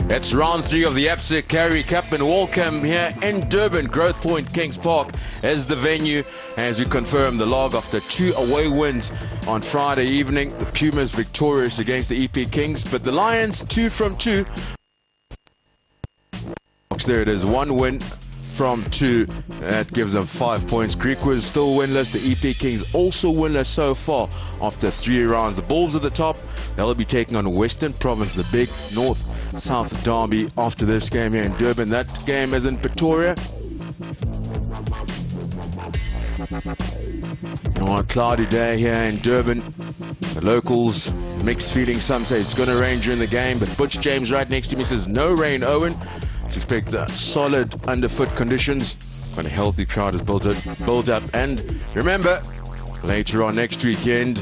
It's round 3 of the Currie Cup in Walcombe here in Durban. Growth Point Kings Park is the venue as we confirm the log after 2 away wins on Friday evening. The Pumas victorious against the EP Kings, but the Lions 2 from 2. There it is, 1 win from 2. That gives them 5 points. Greek was still winless. The EP Kings also winless so far after 3 rounds. The Bulls at the top. They'll be taking on Western Province, the big North-South derby after this game here in Durban. That game is in Pretoria. On a cloudy day here in Durban. The locals, mixed feelings. Some say it's going to rain during the game, but Butch James right next to me says no rain, Owen. Expect solid underfoot conditions when a healthy crowd is built up. And remember, later on next weekend,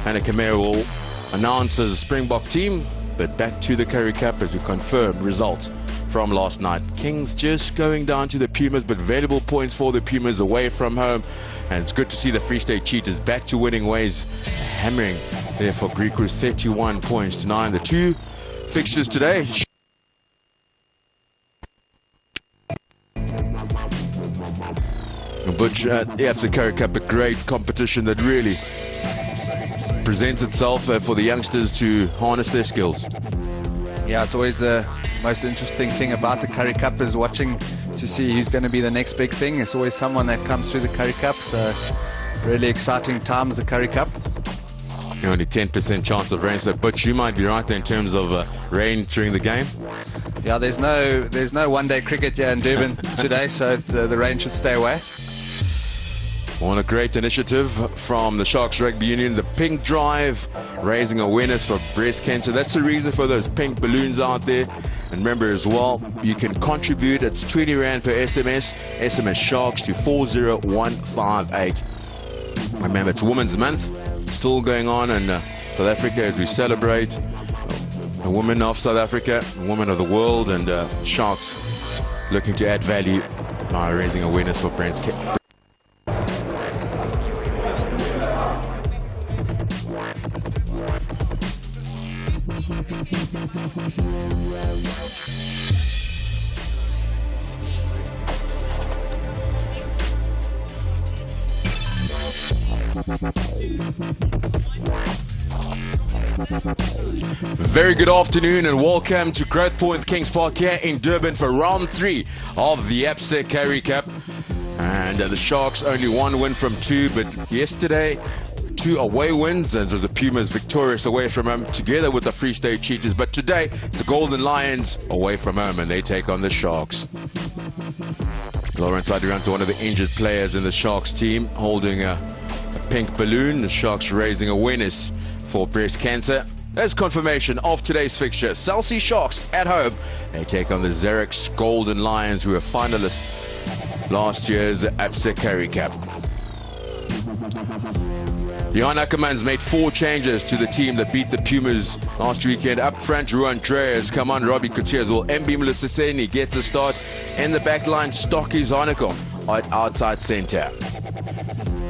Anna Kamea will announce as a Springbok team. But back to the Currie Cup as we confirm results from last night. Kings just going down to the Pumas, but valuable points for the Pumas away from home. And it's good to see the Free State Cheetahs back to winning ways, hammering there for Greek Cruise 31 points to 9. The 2 fixtures today. Butch at the Currie Cup, a great competition that really presents itself for the youngsters to harness their skills. Yeah, it's always the most interesting thing about the Currie Cup is watching to see who's going to be the next big thing. It's always someone that comes through the Currie Cup, so really exciting times, the Currie Cup. Only 10% chance of rain, so Butch, you might be right there in terms of rain during the game. Yeah, there's no one-day cricket here in Durban today, so the rain should stay away. On a great initiative from the Sharks Rugby Union, the Pink Drive, raising awareness for breast cancer. That's the reason for those pink balloons out there. And remember as well, you can contribute. It's 20 Rand per SMS. SMS Sharks to 40158. Remember, it's Women's Month, still going on in South Africa as we celebrate the women of South Africa, women of the world, and Sharks looking to add value by raising awareness for breast cancer. Very good afternoon and welcome to Growth Point Kings Park here in Durban for round 3 of the Currie Cup. And the Sharks only 1 win from 2, but yesterday 2 away wins, and it was the Pumas victorious away from home together with the Free State Cheetahs. But today it's the Golden Lions away from home and they take on the Sharks. Lawrence Adrianto, one of the injured players in the Sharks team, holding a pink balloon. The Sharks raising awareness for breast cancer. There's confirmation of today's fixture. Celsea Sharks at home. They take on the Xerix Golden Lions, who were finalists last year's Currie Cup. Jan Ackermans made 4 changes to the team that beat the Pumas last weekend. Up front, Ruan Trey has come on. Robbie Coutier as well. Mb Mliseseni gets a start. In the back line, Stocky Zarnikov at outside centre.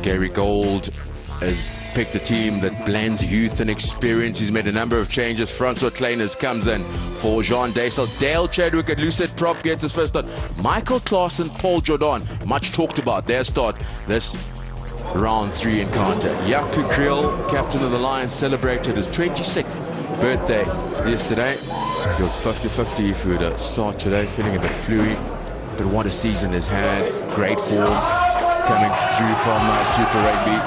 Gary Gold has picked a team that blends youth and experience. He's made a number of changes. Francois Kleiners comes in for Jean Deysel. Dale Chadwick at Lucette Prop gets his first start. Michael Claassen, Paul Jordan, much talked about their start this round 3 encounter. Yaku Kriel, captain of the Lions, celebrated his 26th birthday yesterday. He was 50-50 if he would start today, feeling a bit fluey. But what a season he's had. Great form coming through from Super Rugby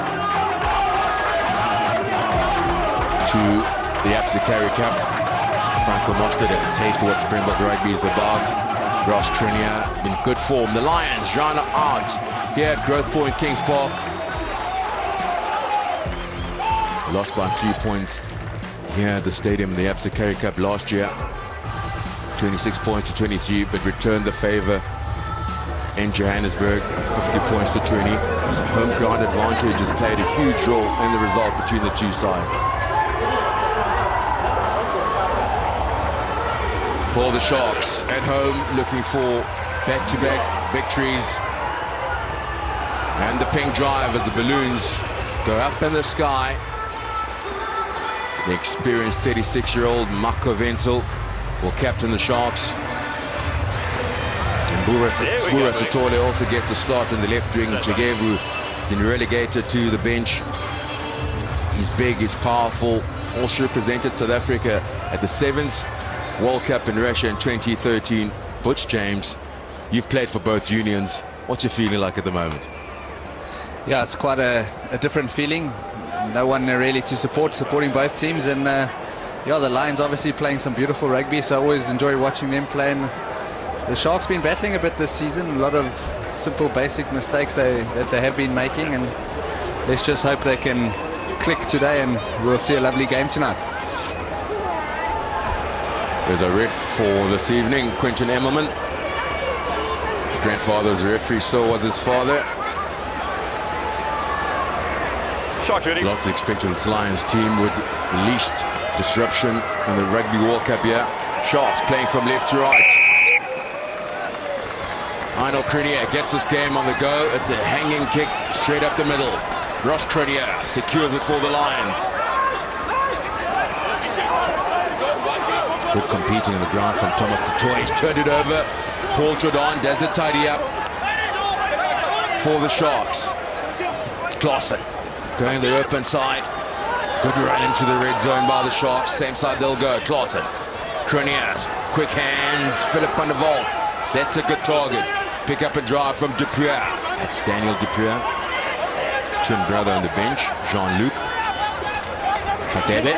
to the Currie Cup. Michael Mostert had a taste of what Springbok Rugby is about. Ross Trinier in good form. The Lions run out here at Growth Point Kings Park. Lost by 3 points here at the stadium in the Currie Cup last year. 26 points to 23, but returned the favour in Johannesburg, 50 points to 20. So home ground advantage has played a huge role in the result between the two sides. For the Sharks at home, looking for back-to-back victories. And the pink drive as the balloons go up in the sky. The experienced 36-year-old Marco Wenzel will captain the Sharks. And Bura Sitole also gets a start in the left wing. Chegevu been relegated to the bench. He's big, he's powerful. Also represented South Africa at the 7th World Cup in Russia in 2013. Butch James, you've played for both unions. What's your feeling like at the moment? Yeah, it's quite a different feeling. No one really to supporting both teams, and yeah, the Lions obviously playing some beautiful rugby, so I always enjoy watching them play. And the Sharks been battling a bit this season, a lot of simple basic mistakes that they have been making, and let's just hope they can click today and we'll see a lovely game tonight. There's a ref for this evening, Quentin Emmelman. His grandfather was a referee, so was his father. Lots expected this Lions team with the least disruption in the Rugby World Cup here. Sharks playing from left to right. Arnold Currie gets this game on the go. It's a hanging kick straight up the middle. Ross Currie secures it for the Lions. Good competing on the ground from Thomas du Toit. He's turned it over. Paul Jordan does the tidy up for the Sharks. Claassen going the open side. Good run into the red zone by the Sharks. Same side they'll go. Claassen. Cronier. Quick hands. Philip van der Walt sets a good target. Pick up and drive from Dupuis. That's Daniel Dupuis. His twin brother on the bench. Jean-Luc. Kadebe.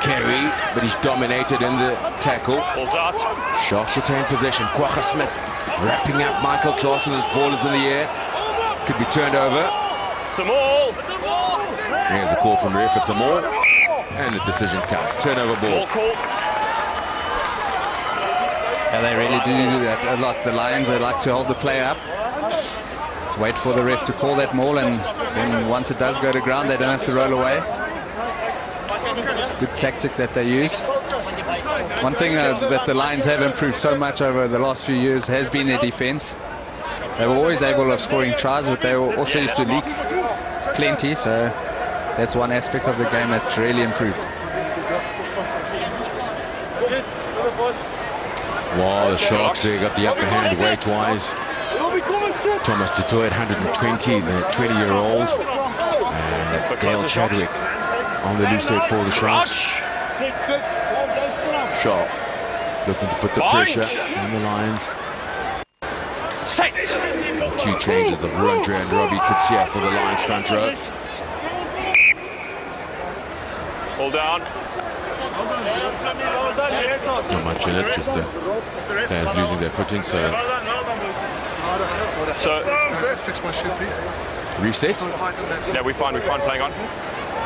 Currie, but he's dominated in the tackle. Sharks retain possession. Kwagga Smith wrapping up Michael Claassen. This ball is in the air. Could be turned over. It's a maul. Here's a call from ref. It's a maul. And the decision comes. Turnover ball. Yeah, they really do that a lot. The Lions, they like to hold the player up, wait for the ref to call that maul, and then once it does go to ground, they don't have to roll away. It's a good tactic that they use. One thing that the Lions have improved so much over the last few years has been their defense. They were always able of scoring tries, but they were also used to leak plenty, so that's one aspect of the game that's really improved. Wow, the Sharks there got the upper hand weight-wise. Thomas du Toit, 120, the 20-year-old. And that's Dale Chadwick on the loose head for the Sharks. Sharp looking to put the pressure on the Lions. Two changes of Rondre and Robbie Kutsia for the Lions front row. Hold down. Not much in it, just the players losing their footing, so reset. Yeah, we're fine playing on.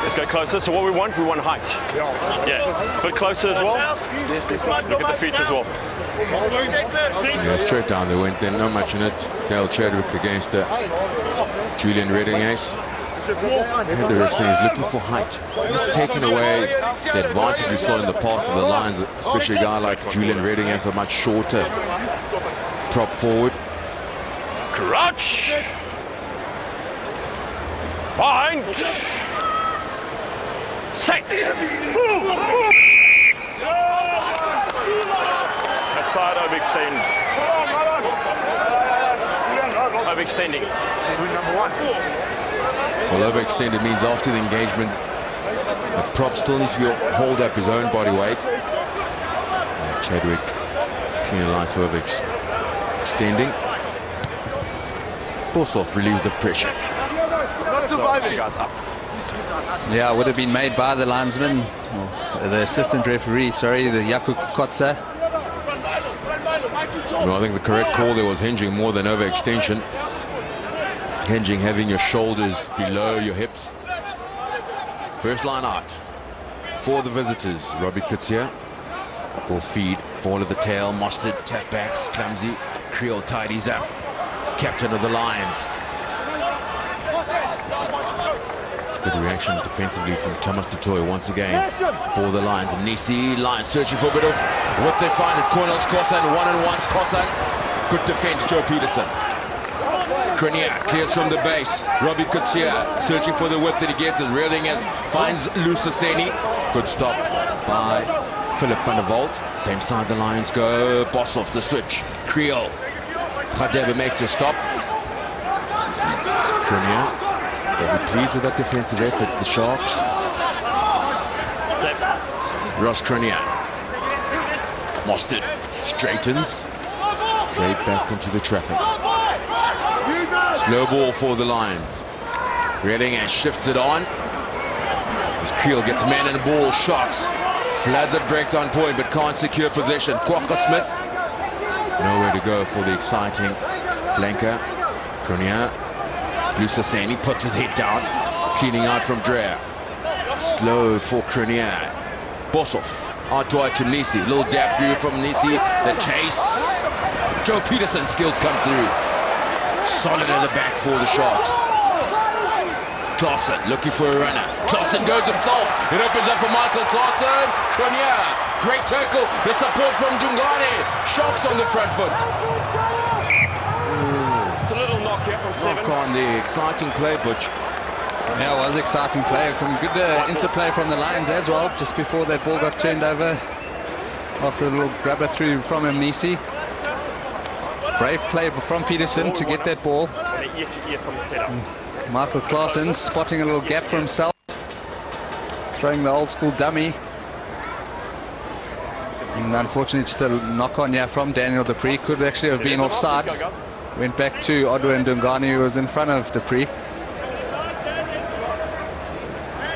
Let's go closer. So what we want height. Yeah, a bit closer as well. Look at the feet as well. Yeah, straight down they went then, not much in it. Dale Chadwick against Julian Redding ace. And the ref saying he's looking for height. It's taken away the advantage we saw in the past of the Lions, especially a guy like Julian Redding has a much shorter prop forward. Crouch. Bind. Set. That side overextend. Overextending. Number one. Well, overextended means after the engagement, the prop still needs to hold up his own body weight. And Chadwick penalised for overextending. Boshoff relieves the pressure. Yeah, would have been made by the linesman, the assistant referee, sorry, the Jakub Kotza. Well, I think the correct call there was hinging more than overextension. Hinging, having your shoulders below your hips. First line out for the visitors. Robbie Kutsia will feed. Ball at the tail. Mostert tap backs. Clumsy. Creole tidies up. Captain of the Lions. Good reaction defensively from Thomas du Toit once again for the Lions. Nisi, Lions searching for a bit of what they find at Cornels Kosan. One-on-ones Kosan. Good defense, Joe Peterson. Currie clears from the base. Robbie Currie searching for the width that he gets. And reeling as finds Lusaseni. Good stop by Philip van der Walt. Same side the Lions go. Boss off the switch. Creole. Khadebe makes a stop. Currie. They'll be pleased with that defensive effort. The Sharks. Ross Currie. Mostert straightens. Straight back into the traffic. Slow ball for the Lions. Reading and shifts it on. As Creel gets man and ball. Sharks flood the breakdown point but can't secure possession. Kwaka Smith. Nowhere to go for the exciting flanker. Currie. Lusaseni puts his head down. Cleaning out from Dreyer. Slow for Currie. Bossoff. Out to Nisi. Little dab through from Nisi. The chase. Joe Peterson skills come through. Solid in the back for the Sharks. Claassen looking for a runner. Claassen goes himself. It opens up for Michael Claassen. Currie. Great tackle. The support from Dungane. Sharks on the front foot. It's a little knock here from 7. Knock on the exciting play, Butch. Yeah, it was exciting play. Some good interplay from the Lions as well, just before that ball got turned over. After a little grabber through from him, Nisi. Brave play from Peterson to get that ball. Ear to ear from the setup. Michael Claassen spotting a little gap for himself. Throwing the old school dummy. And unfortunately, just a knock on here from Daniel Dupree. Could actually have been offside. Went back to Odwa and Dungane, who was in front of Dupree.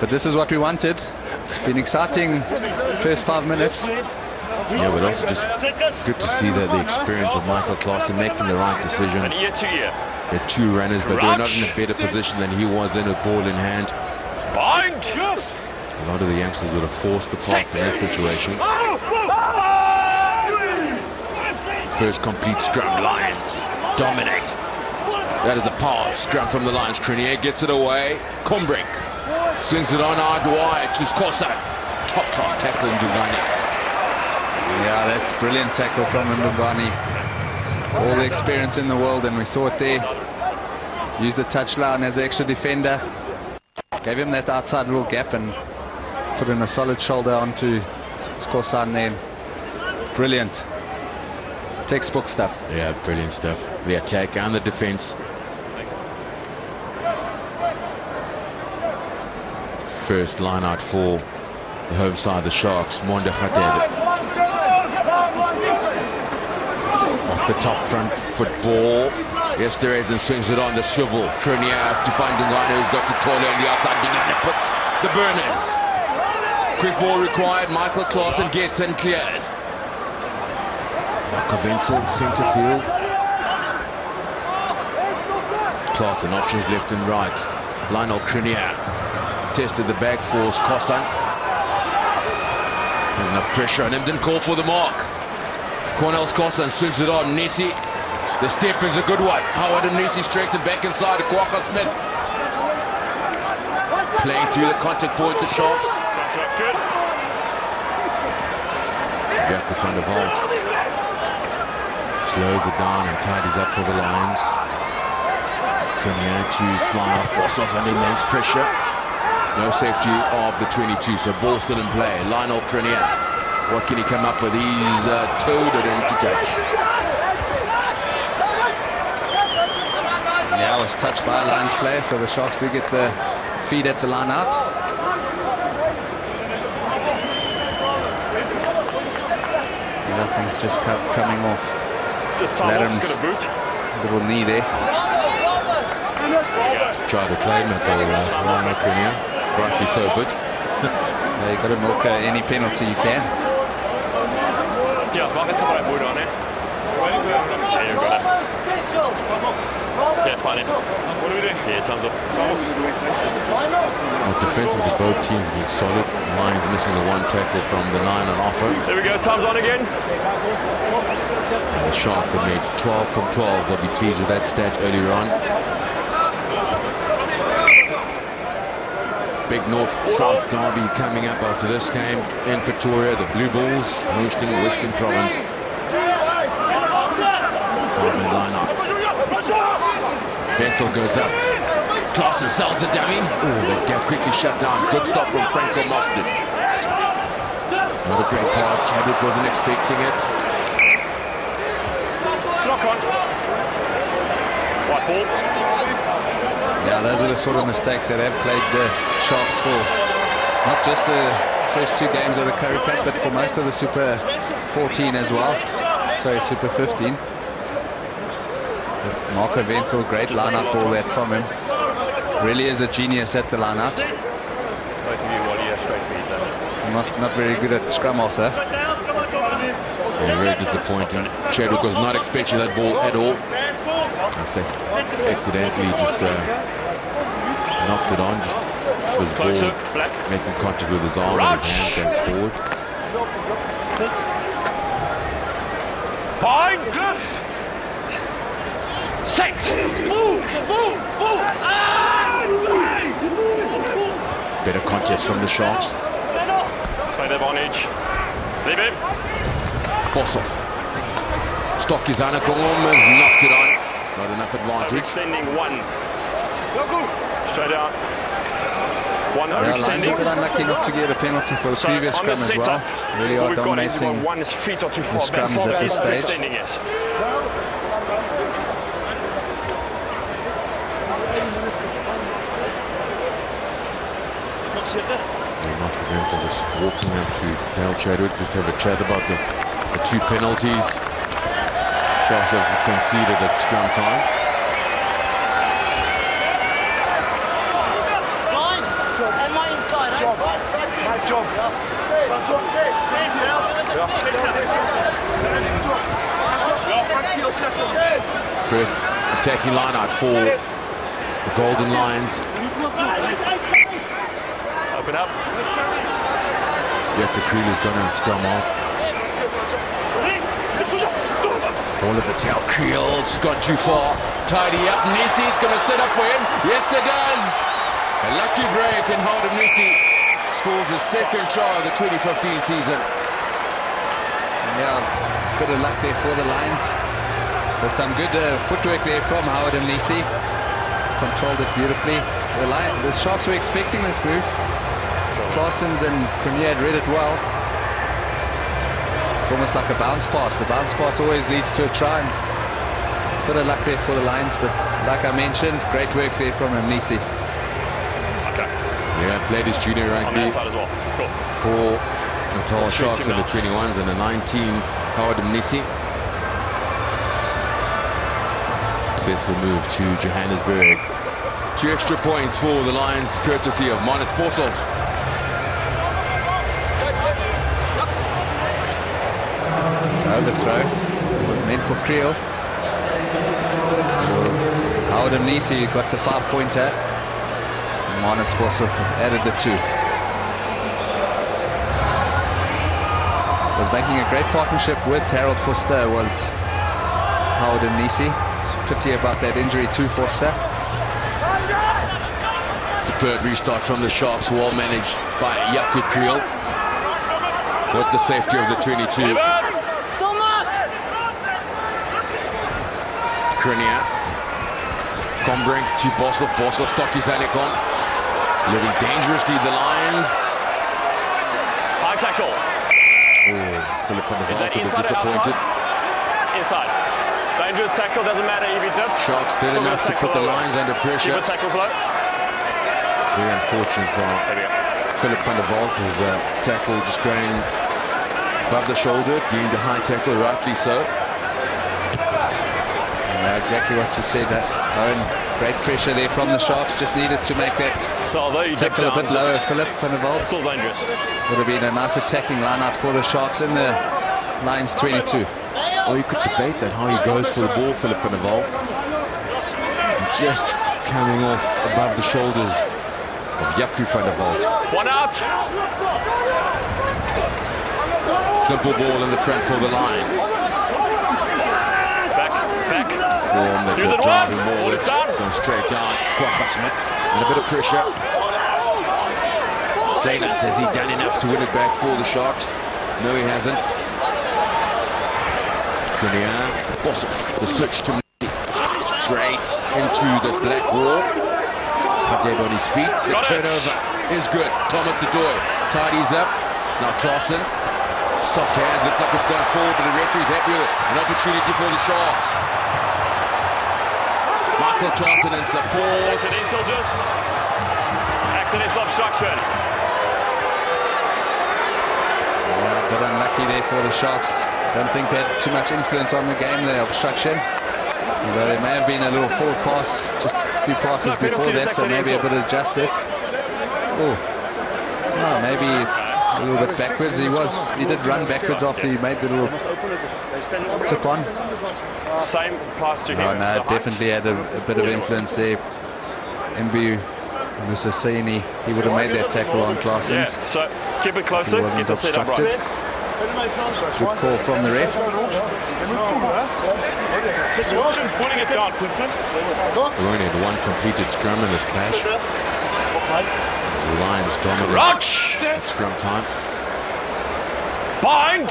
But this is what we wanted. It's been exciting first 5 minutes. Yeah, but also just it's good to see that the experience of Michael Claassen making the right decision. And ear to ear. They're 2 runners, but they're not in a better position than he was in with ball in hand. Bind. A lot of the youngsters would have forced the pass in that situation. First complete scrum. Lions dominate. That is a power scrum from the Lions. Currie gets it away. Combrink swings it on out wide to Skosa. Top class tackle in Dungane. Yeah, that's brilliant tackle from Ndungane. All the experience in the world, and we saw it there. Used the touchline as an extra defender. Gave him that outside little gap and put in a solid shoulder onto Skosan there. Brilliant. Textbook stuff. Yeah, brilliant stuff. The attack and the defense. First line out for the home side, the Sharks. Monde Khadebe. Off the top front football. Yesterdays and swings it on the swivel. Currie to find Dungane, who's got to toil on the outside. Dungane puts the burners. Quick ball required. Michael Claassen gets and clears. Kovenzel, centre field. Claassen, options left and right. Lionel Currie tested the back for Skosan. Enough pressure on him, didn't call for the mark. Cornel Skosan swings it on. Nisi, the step is a good one. Howard and Nisi straightened back inside to Kwaka Smith. Playing through the contact point, the Sharks. That's good. Back to Van der Walt. Slows it down and tidies up for the Lions. Currie to fly off, boss off under immense pressure. No safety of the 22, so ball still in play. Lionel Currie, what can he come up with? He's towed it into touch. Yeah, it was touched by a Lions player, so the Sharks do get the feed at the line out. Nothing just coming off. Laddam's little knee there. Try to claim it, Lionel Currie. Rightly so, but Yeah, you've got to milk any penalty you can. Ja, wacht even maar boer dan, hè. Yeah, you got it. Yeah, fine. What are we doing? Yeah, thumbs up. Well, defensively, both teams have been solid. Lions missing the one tackle from the 9 on offer. There we go, thumbs on again. And the Sharks have made 12 from 12. They'll be pleased with that stat earlier on. Big North-South derby coming up after this game in Pretoria. The Blue Bulls hosting Western Province. 5-man line out. Wenzel goes up. Klaassen sells the dummy. Oh, that gap quickly shut down. Good stop from Franco Mostert. Not a great pass. Chadwick wasn't expecting it. Knock on. White ball. Yeah, those are the sort of mistakes that have played the Sharks for not just the first 2 games of the Currie Cup, but for most of the Super 14 as well. Sorry, Super 15. But Marco Wenzel, great line-out ball that from him. Really is a genius at the line-out. Not very good at scrum off there. Yeah, very disappointing. Chadwick was not expecting that ball at all. Accidentally just knocked it on. Just his ball making contact with his arm and his hand going forward. Point. Set. Move. Better contest from the Sharks. Play the advantage. Leave him. Bosov. Stokizana almost knocked it on. Not enough advantage. Extending 1. Straight out. 1 Yeah, Lions overextending. a bit unlucky not to get a penalty for the previous on the scrum as well. setup, Really what are we've got is dominating one is feet or too the far back. scrums at this stage. Extending, yes. Marco Wenzel just walking up to Dale Chadwick, just have a chat about the 2 penalties Sharks have conceded at scrum time. First attacking line out for the Golden Lions. Open up. Currie's gone and scrum off. Oliver Tel Creel's gone too far. Tidy up. Nisi, it's going to set up for him. Yes, it does. A lucky break, and Howard Nisi scores his 2nd try of the 2015 season. Yeah, bit of luck there for the Lions. But some good footwork there from Howard Nisi. Controlled it beautifully. The Sharks were expecting this move. Klaassen and Currie had read it well. It's almost like a bounce pass. The bounce pass always leads to a try. Bit of luck there for the Lions, but like I mentioned, great work there from Nisi. Okay. Yeah, played his junior On rugby that side as well. Cool. for Natal Sharks in the 21s and the 19, Howard Nisi. Successful move to Johannesburg. 2 extra points for the Lions, courtesy of Manus Bosov. Overthrow was meant for Creel. Howard Nisi got the 5-pointer. Manus Bosov added the 2. Was making a great partnership with Harold Foster was Howard Nisi. Pity about that injury to Foster. Superb restart from the Sharks, well managed by Jaco Creel. With the safety of the 22. Currie. Combrink to Bosov. Bosov Stockies Alekon. Living dangerously, the Lions. High tackle. Oh, Philip van der Walt was disappointed. Inside. Dangerous tackle, doesn't matter if he dips. Sharks did enough to put the Lions under pressure. Keep the tackles low. Very unfortunate for Philip van der Walt. His tackle just going above the shoulder, deemed a high tackle, rightly so. Exactly what you said. Owen, great pressure there from the Sharks. Just needed to make that tackle a bit lower. Philip van der Walt. Still dangerous. Would have been a nice attacking line-out for the Sharks in the Lions 22. Oh, you could debate that, how he goes for the ball, Philip van der Walt. Just coming off above the shoulders of Jaco van der Walt. 1 out. Simple ball in the front for the Lions. Back. Form that Use the it driving once. ball is going straight down. Kwagga Smith and a bit of pressure. Zaynat, has he done enough to win it back for the Sharks? No, he hasn't. Currie, Bosov, the switch to straight into the black wall. Dead on his feet. The turnover is good. Thomas Dutoy tidies up. Now Claassen. Soft hand. Looks like it's gone forward, but the referee's happy with it. An opportunity for the Sharks. Michael Claassen in support. Accidental obstruction. A bit unlucky there for the Sharks. Don't think they had too much influence on the game, the obstruction. Although there may have been a little forward pass, just a few passes before that, so maybe a bit of justice. Oh, maybe a little bit backwards. He did run backwards after he made the little tip on. Same applies to him. Oh no, definitely had a bit of influence there. Mbu Musasini, he would have made that tackle on Claassen. Yeah, so keep it closer. He wasn't obstructed. Good call from the ref. Pulling it down, Quinton. We only had one completed scrum in this clash. The Lions dominant scrum time. Bind.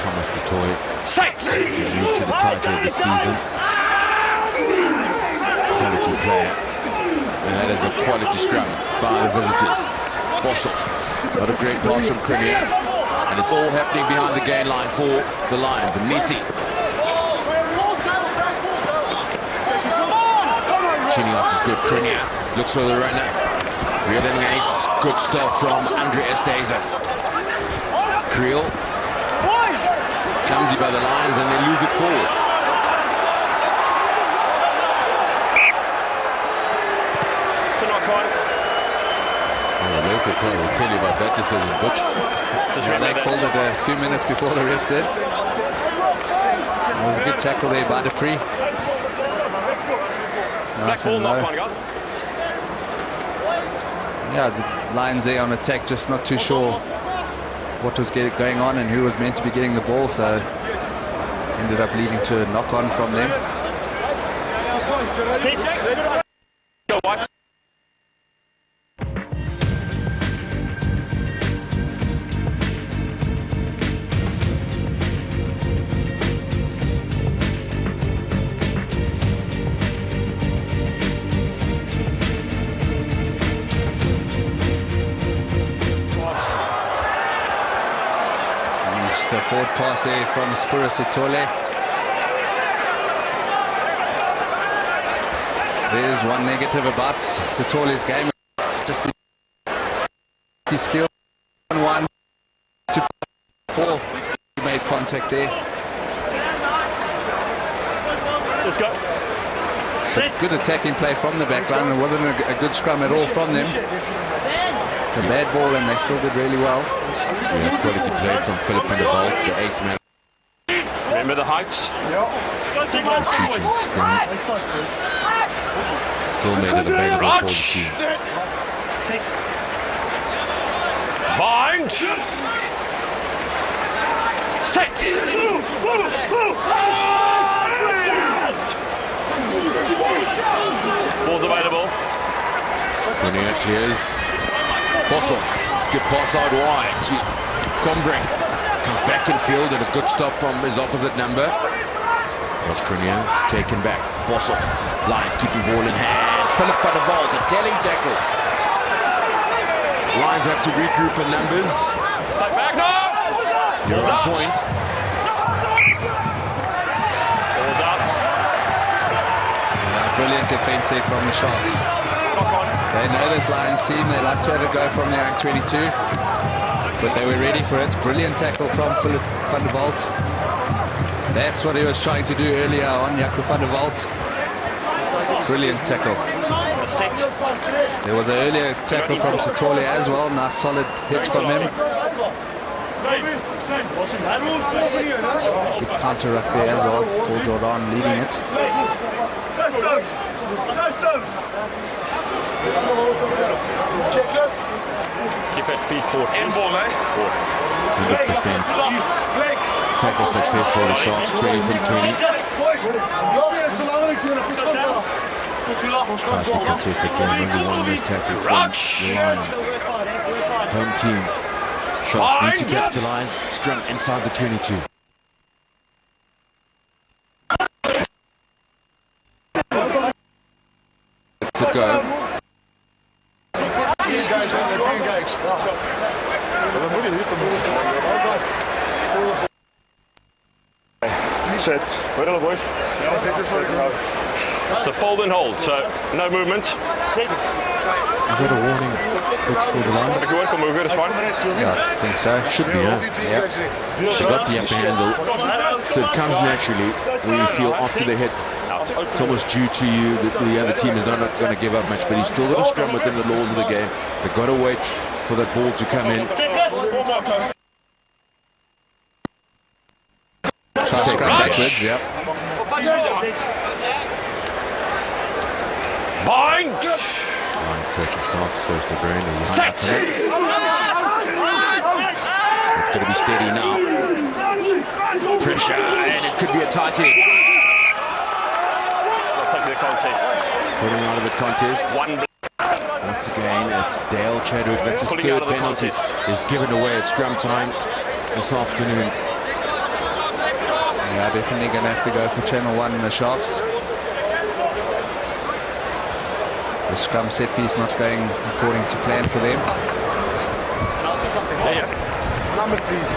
Thomas Dutoy Sight. moved to the title of the season. Quality player. And that is a quality scrum by the visitors. Bossoff. What a great pass from Currie. And it's all happening behind the gain line for the Lions. And Messi. Chiniot is good. Currie looks for the runner. Reeling ace. Good stuff from Andreas Dazer. Creel. Clumsy by the Lions and they lose it forward. The local crowd will tell you about that just as a butch. They called it a few minutes before the ref did. It was a good tackle there by Dupree. Nice and low. Yeah, the Lions there on attack, just not too sure what was going on and who was meant to be getting the ball, so ended up leading to a knock-on from them. Just a forward pass there from Spura Sitole. There's one negative about Sitole's game. Just his skill. 1, 2, 4. He made contact there. Let's go. Good attacking play from the back line. It wasn't a good scrum at all from them. It's a bad ball and they still did really well. Yeah, quality play from Philip van der Walt, the 8th man. Remember the heights? Teaching scrum. Still made it available for the team. Bind. Set. Ball's available. Cunningham clears. Bossoff. It's a good pass out wide to Combrink. Comes back in field and a good stop from his opposite number. Was Cunningham taken back. Bossoff. Lions keeping ball in hand. Philip van der Walt, a telling tackle. Lions have to regroup in numbers. Step back now. You're on point. Ball's out. Brilliant defense there from the Sharks. They know this Lions team. They like to have a go from their own 22. But they were ready for it. Brilliant tackle from Philip van der Walt. That's what he was trying to do earlier on Jaco van der Walt. Brilliant tackle. There was an earlier tackle from Sitole as well. Nice solid hit from him. Good counter ruck there as well. Paul Jordan leading it. Keep it feet forward. End ball, eh? 100%. Tackle success for the Sharks, 20 from 20. Tightly contested game, only one missed tackle from the Lions. Home team. Sharks need to capitalize. Scrum inside the 22. it go. Set. Wait on the boys. So fold and hold, so no movement. Is that a warning pitch for the line? If you want to move it, it's fine. Yeah, I think so. Should be, huh? Yeah. She got the upper handle. So it comes naturally when you feel after the hit. It's almost due to you that the other team is not going to give up much, but he's still got to scrum within the laws of the game. They've got to wait for that ball to come in. Try to scrum backwards, yeah. Bind! Lions coaching staff first to brain. Set! It's going to be steady now. Pressure, and it could be a tight hit. Let's take the contest. Putting out of the contest. One. Once again, it's Dale Chadwick. That's his Pulling out third of the penalty. contest. Is given away at scrum time this afternoon. Yeah, definitely going to have to go for Channel 1 and the Sharks. The scrum set piece not going according to plan for them. Number please.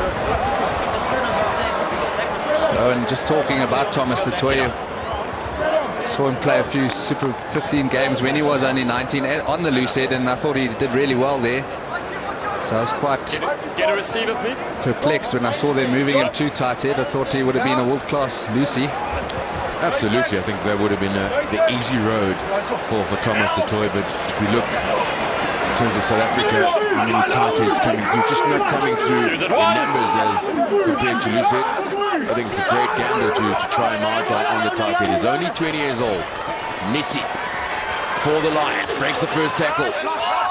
So, and just talking about Thomas du Toit, saw him play a few Super 15 games when he was only 19 on the loose head, and I thought he did really well there. So I was quite Get a receiver, please. perplexed when I saw them moving him too tight head. I thought he would have been a world-class loosey. Absolutely, I think that would have been the easy road for Thomas du Toit. But if you look in terms of South Africa, how many tight heads coming through, just not coming through in numbers as compared to loose head. I think it's a great gamble to try him out on the tight head. He's only 20 years old. Nissi for the Lions, breaks the first tackle.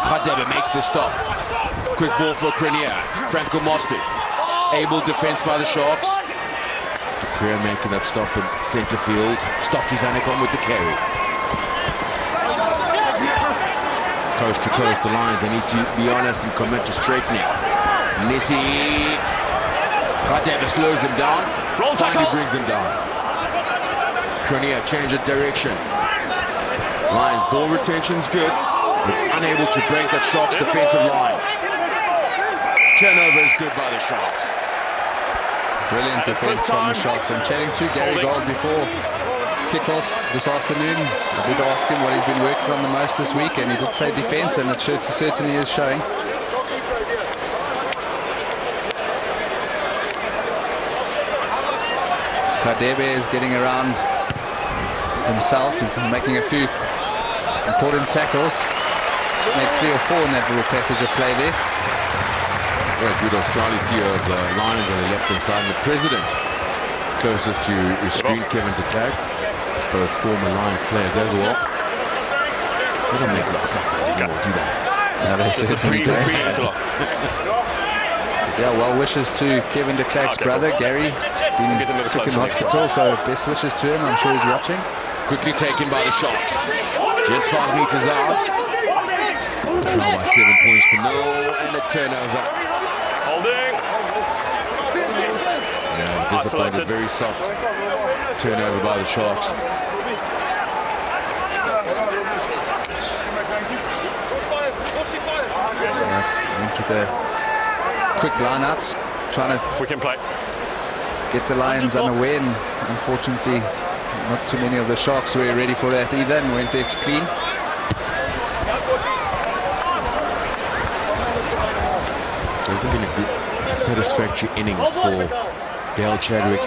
Hadebe makes the stop. Quick ball for Currie. Franco Mostert. Able defense by the Sharks. Currie making that stop in centre field. Stocky's Anaconda with the carry. Coast to coast, the Lions, they need to be honest and commit to straightening. Nissi. Hadebe slows him down. Finally brings him down. Currie change of direction. Lions ball retention's good, but unable to break that Sharks defensive line. Turnover is good by the Sharks. Brilliant defense from the Sharks. I'm chatting to Gary Gold before kickoff this afternoon. I did ask him what he's been working on the most this week, and he did say defense, and it certainly is showing. Hadebe is getting around himself. He's making a few important tackles. Made 3 or 4 in that little passage of play there. Well, Rudolph Charlie, CEO of the Lions on the left-hand side, and the president closest to his screen, Kevin de Klerk, both former Lions players as well. They don't make locks like that anymore, do they? No, they certainly don't. Yeah, well wishes to Kevin de Klerk's brother, Gary, been sick in hospital, so best wishes to him. I'm sure he's watching. Quickly taken by the Sharks. Just 5 meters out. Trail by 7 points to 0, and a turnover. Holding. Yeah, disappointed. Very soft turnover by the Sharks. Into the quick lineouts, trying to We can play. get the Lions unaware, and unfortunately not too many of the Sharks were ready for that either and went there to clean. It hasn't been a good, satisfactory innings for Dale Chadwick.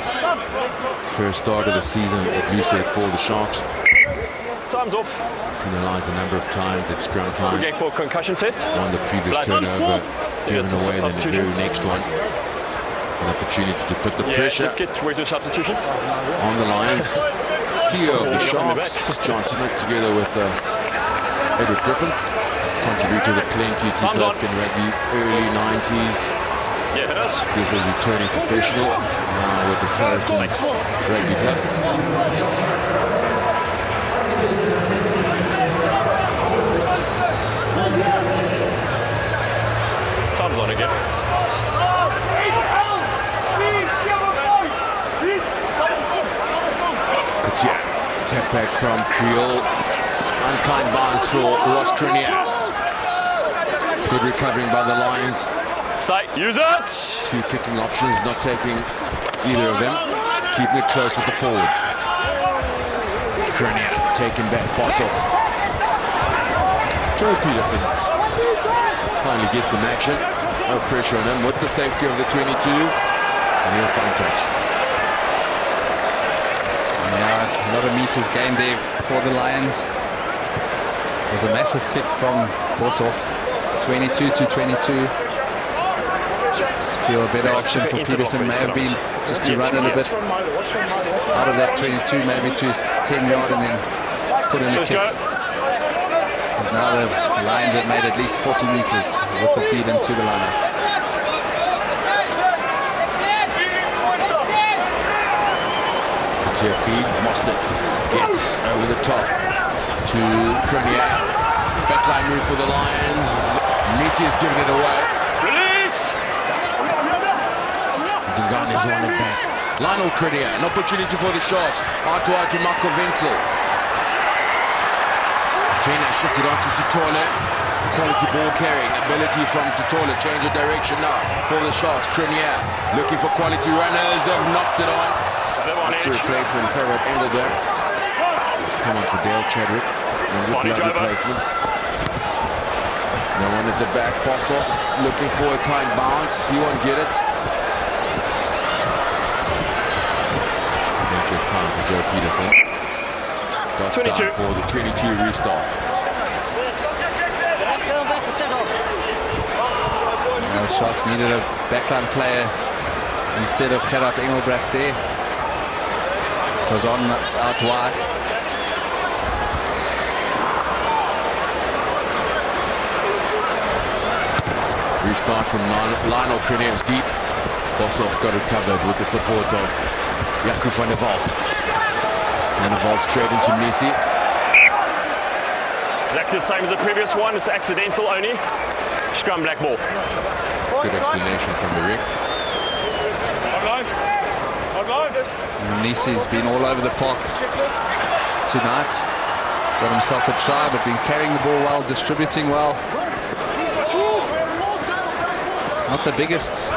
His first start of the season at Lucid for the Sharks. Time's off. Penalised a number of times at scrum time. We're going for a concussion test. Won the previous turnover, given away, then the very next one. An opportunity to put the pressure Let's get way to substitution. on the Lions. CEO of the Sharks, John Smith, together with Edward Griffin, contributed plenty to South African rugby early 90s. Yes. This is he turning professional now with the Saracens Rugby Club. Time's on again. Kutia, tap back from Creole. Unkind bounce for Ross Currie. Good recovering by the Lions. Stay, use it! Two kicking options, not taking either of them. Keeping it close with the forwards. Currie taken back, boss off. Joe Peterson finally gets some action. No pressure on him with the safety of the 22. And he'll find touch. Yeah, a lot of meters gained there for the Lions. There's a massive kick from Boshoff. 22 to 22. Feel a better option for Peterson may have been just to run it a bit out of that 22, maybe to his 10-yard and then put in a kick. Because now the Lions have made at least 40 meters with the feed into the line. Couture feeds, Mostert gets over the top to Currie. Backline move for the Lions. Messi has given it away. Release! Dungani is on it back. Lionel Currie, an opportunity for the shot. Out to Marco Wenzel. Trainer shifted on to Sitole. Quality ball carrying ability from Sitole. Change of direction now for the shot. Currie looking for quality runners. They've knocked it on. That's a replacement for Engelbrecht. Come on for Dale Chadwick. Good replacement. No one at the back. Boshoff looking for a kind bounce. He won't get it. Plenty of time for Joe Peterson. Dots down for the 22 restart. The Sharks needed a backline player instead of Gerard Engelbrecht there. It was on out wide. Restart from Lionel Currie is deep. Boshoff's got it covered with the support of Jaco van der Walt. And the Walt straight into Messi. Exactly the same as the previous one. It's accidental only. Scrum black ball. Good explanation from the ref. Messi's been all over the park tonight. Got himself a try, but been carrying the ball well, distributing well. Not the biggest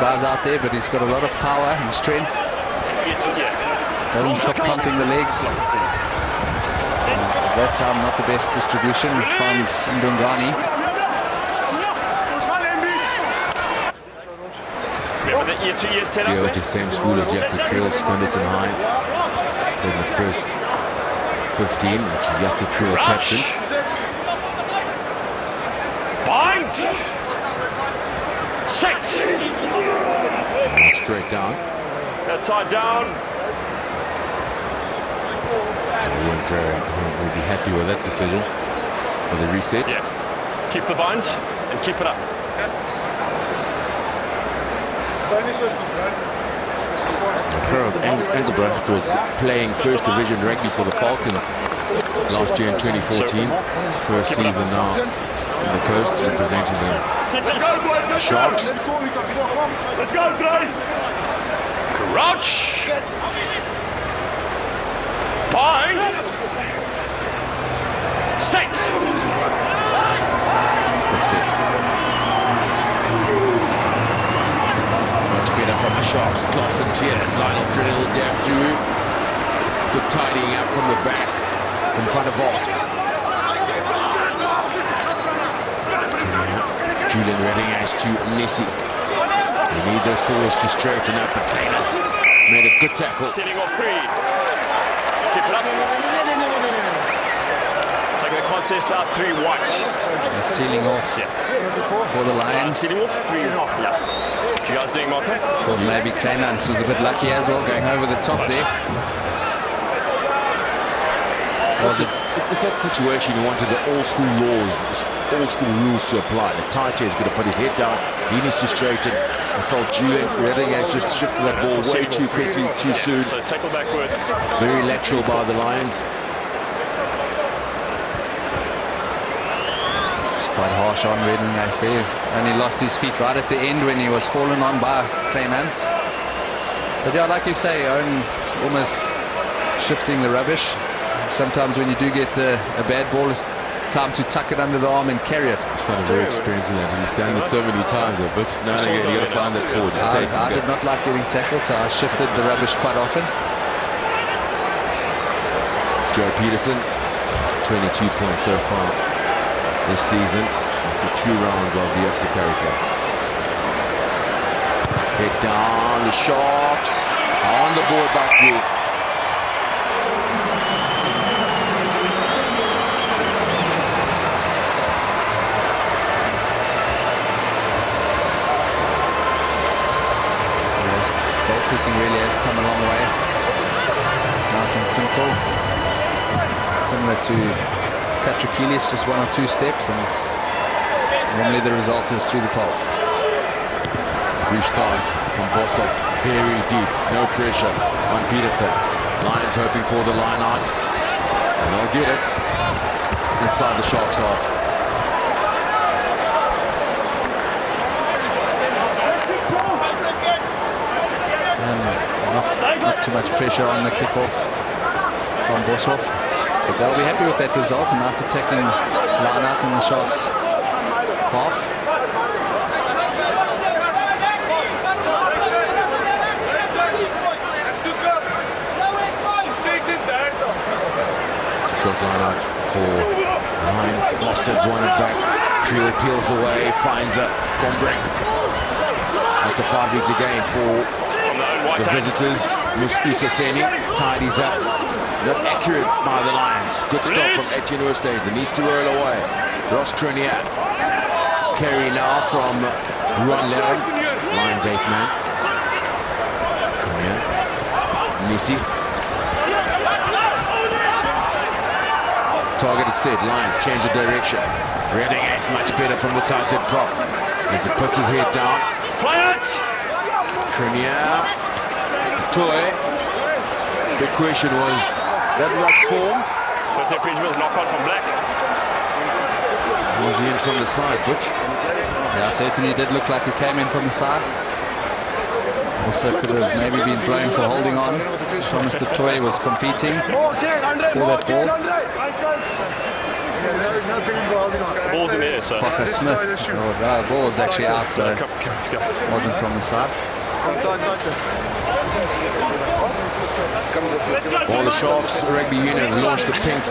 guys out there, but he's got a lot of power and strength. Doesn't stop pumping the legs. At that time, not the best distribution. Finds Ndungani. They are the same school as Jaco Kriel, Standerton High. In the first 15, which Jaco Kriel captain. Bind! Set! Straight down. That side down. We'll be happy with that decision for the reset. Yeah. Keep the binds and keep it up. Gerard Engelbrecht was playing first division rugby for the Falcons last year in 2014. His first season now in the coast, representing the Sharks. Let's go, Dre! Crouch! Bind! Set! That's it. Much better from the Sharks. Class and clears. Lionel Currie will dab through. Good tidying up from the back. In front of Vault. Julian Redding as to Messi. We need those forwards to straighten up. The Cleaners made a good tackle. Sitting off three. Keep it up. Taking the contest out, 3 white. They're sealing off for the Lions. Sealing off, 3 yeah. What you guys doing, Marco? Thought maybe Kleinans was a bit lucky as well, going over the top there. It's that situation you wanted the old school rules to apply. The tight is going to put his head down. He needs to straighten. I felt Julian Redding has just shifted that ball way too quickly, too soon. So tackle backward. Very lateral by the Lions. It's quite harsh on Redding there. Only lost his feet right at the end when he was fallen on by Kleinans. But yeah, like you say, almost shifting the rubbish. sometimes when you do get a bad ball, it's time to tuck it under the arm and carry it. It's not a very experienced in that. We've done it so many times, but now and again, you got to find that forward. I did not like getting tackled, so I shifted the rubbish quite often. Joe Peterson, 22 points so far this season after 2 rounds of the FC Currie Cup. Hit down, the Sharks on the board by 2. Goalkeeping really has come a long way. Nice and simple. Similar to Katrakilis, just 1 or 2 steps, and normally the result is through the toes. Restart from Bosov, very deep, no pressure on Peterson. Lions hoping for the line out, and they'll get it inside the Sharks half. Not too much pressure on the kickoff from Bosov, but they'll be happy with that result. A nice attacking line out in the Sharks half. Short line out for Lions. Mostard's won it back. Currie peels away, finds a Gombrink. After 5 weeks again for the visitors. Musaseni tidies up. Not accurate by the Lions. Good stop from Etienne Oosthuizen. That needs to roll away. Ross Currie. Currie now from Ruan Leon. Lions 8th man. Currie. Nisi. Target is set. Lions change the direction. Reading is much better from the tight tip prop. As he puts his head down. Currie. Toy. The question was, that rush formed? First infringement, knock on from Black. Was he in from the side, Butch? Yeah, certainly did look like he came in from the side. Also could have maybe been blamed for holding on. Thomas du Toit was competing for that ball. The ball's in the air, so. Parker Smith. Oh, the ball was actually out, so it wasn't from the side. All the Sharks rugby unit launched the pink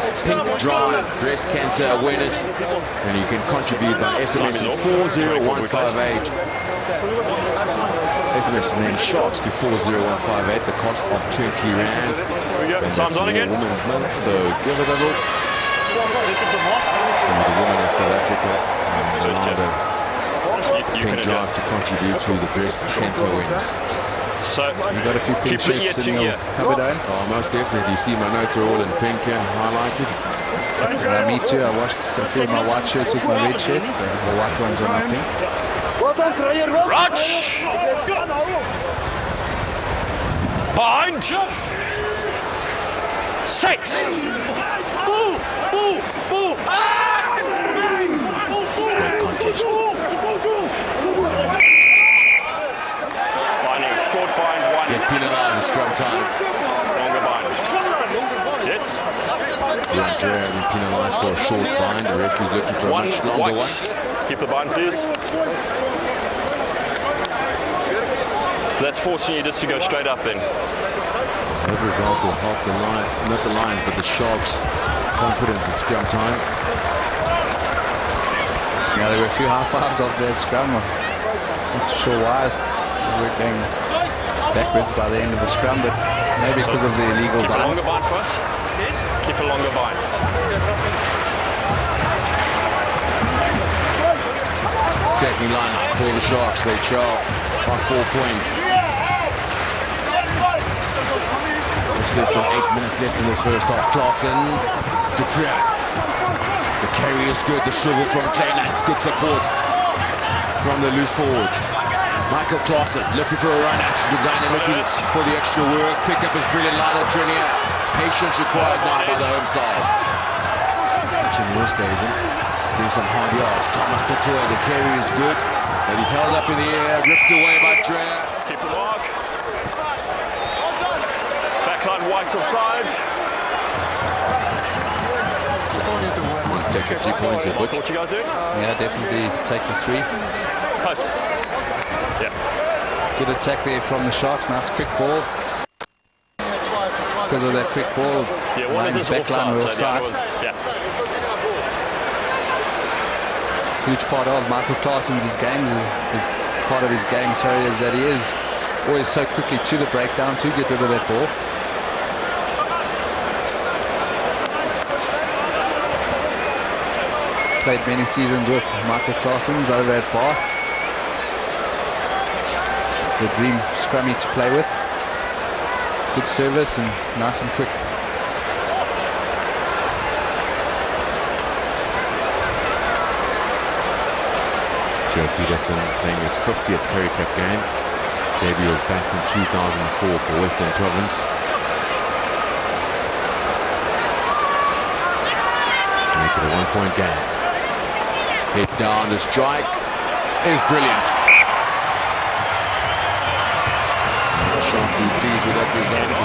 drive, breast cancer awareness, and you can contribute by SMS 40158. SMS and then Sharks to 40158, the cost of 20 rand. And time's on again. Women's Month, so give it a look. To the women of South Africa, and pink drive to contribute to the breast cancer awareness. So you got a few pink shirts in your cupboard, eh? Oh, most definitely. You see my notes are all in pink and highlighted. Me too. I filled my white shirts with my red shirts. The white ones are my pink. Raj! Behind! Set! Great contest. Short bind, 1. Get penalised, scrum time. Longer bind. Yes. Yeah, Andrea been penalised for a short bind. The referee's looking for a much longer one. Keep the bind, please. So that's forcing you just to go straight up then. That result will help the Lions, not the Lions, but the Sharks' confidence at scrum time. Yeah, there were a few high fives after that scrum. Not too sure why. We're going backwards by the end of the scrum, but maybe because of the illegal bind. Keep a longer bind for us. Keep a longer bind. Taking line up for the Sharks. They trail by 4 points. There's less than 8 minutes left in this first half. Claassen, Dupria. The carry is good. The swivel from Kleinans. Good support from the loose forward. Michael Claassen looking for a run out. Dugana looking for the extra work. Pick up his brilliant Lionel Trinier. Patience required now by the home side. Etienne Oosthuizen doing some hard yards. Thomas du Toit, the carry is good. But he's held up in the air, ripped away by Dreyer. Keep the mark. Backline White offside. take the 3 points here, Butch. What you guys doing? Yeah, definitely take the 3. Post. Yeah. Good attack there from the Sharks. Nice quick ball. Because of that quick ball, Yeah, Lions back line were offside. Yes. Huge part of Michael Claessen's games is part of his game, sorry, is that he is always so quickly to the breakdown to get rid of that ball. Played many seasons with Michael Claessen's over at Bath. It's a dream scrummy to play with. Good service and nice and quick. Joe Peterson playing his 50th Currie Cup game. His debut was back in 2004 for Western Province. To make it a 1-point game. Hit down, the strike is brilliant. Sharply pleased with that result.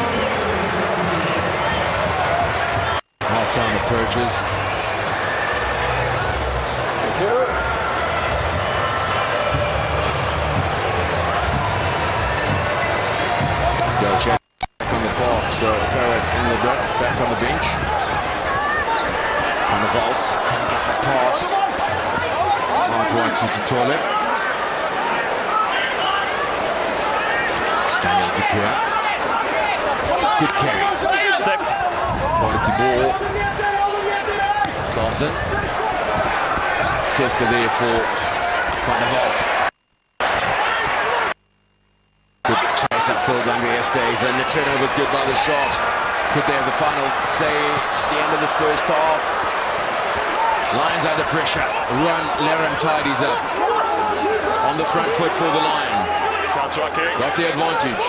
Half-time approaches. Back on the park, so Farrell Engelbrecht back on the bench. On the vaults, couldn't get the pass. Antoine Tisitola. Daniel Dutour. Good carry. Step. Quality ball. Claassen. Tester there for Van der Vault. Good chase upfield under Estes, and the turnover is good by the Sharks. Could they have the final say at the end of the first half? Lions under pressure. Run, Laram tidies up. On the front foot for the Lions. Got the advantage.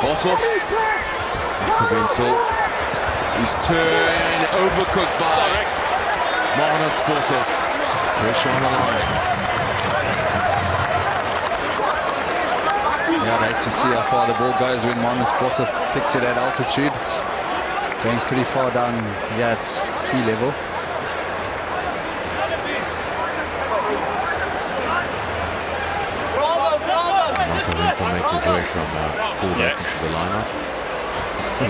Bossoff. Provincial. He's turned, overcooked by Mohamed Bossoff. Pressure on the Lions. Yeah, I'd hate to see how far the ball goes when Mohamed Bossoff kicks it at altitude. It's going pretty far down here at sea level. Provincial make his way from fullback into the lineout.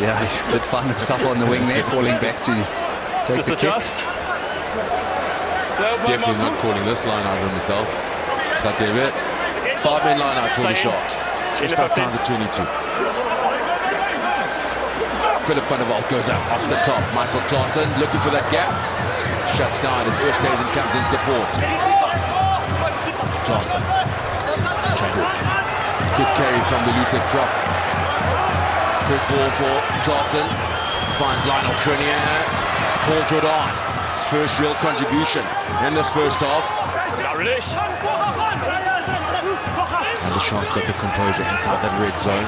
Yeah, he did find himself on the wing there, falling back to take the kick. Definitely not calling this line out himself. But David, 5-man line out for the Sharks. Just outside the 22. Philip van der Walt goes up off the top. Michael Claassen looking for that gap. Shuts down as Oosthuizen comes in support. Claassen. Chadwick. Good carry from the Lucid prop. Quick ball for Claassen. Finds Lionel Currie. Paul Jordan. His first real contribution in this first half. And the Sharks got the composure inside that red zone.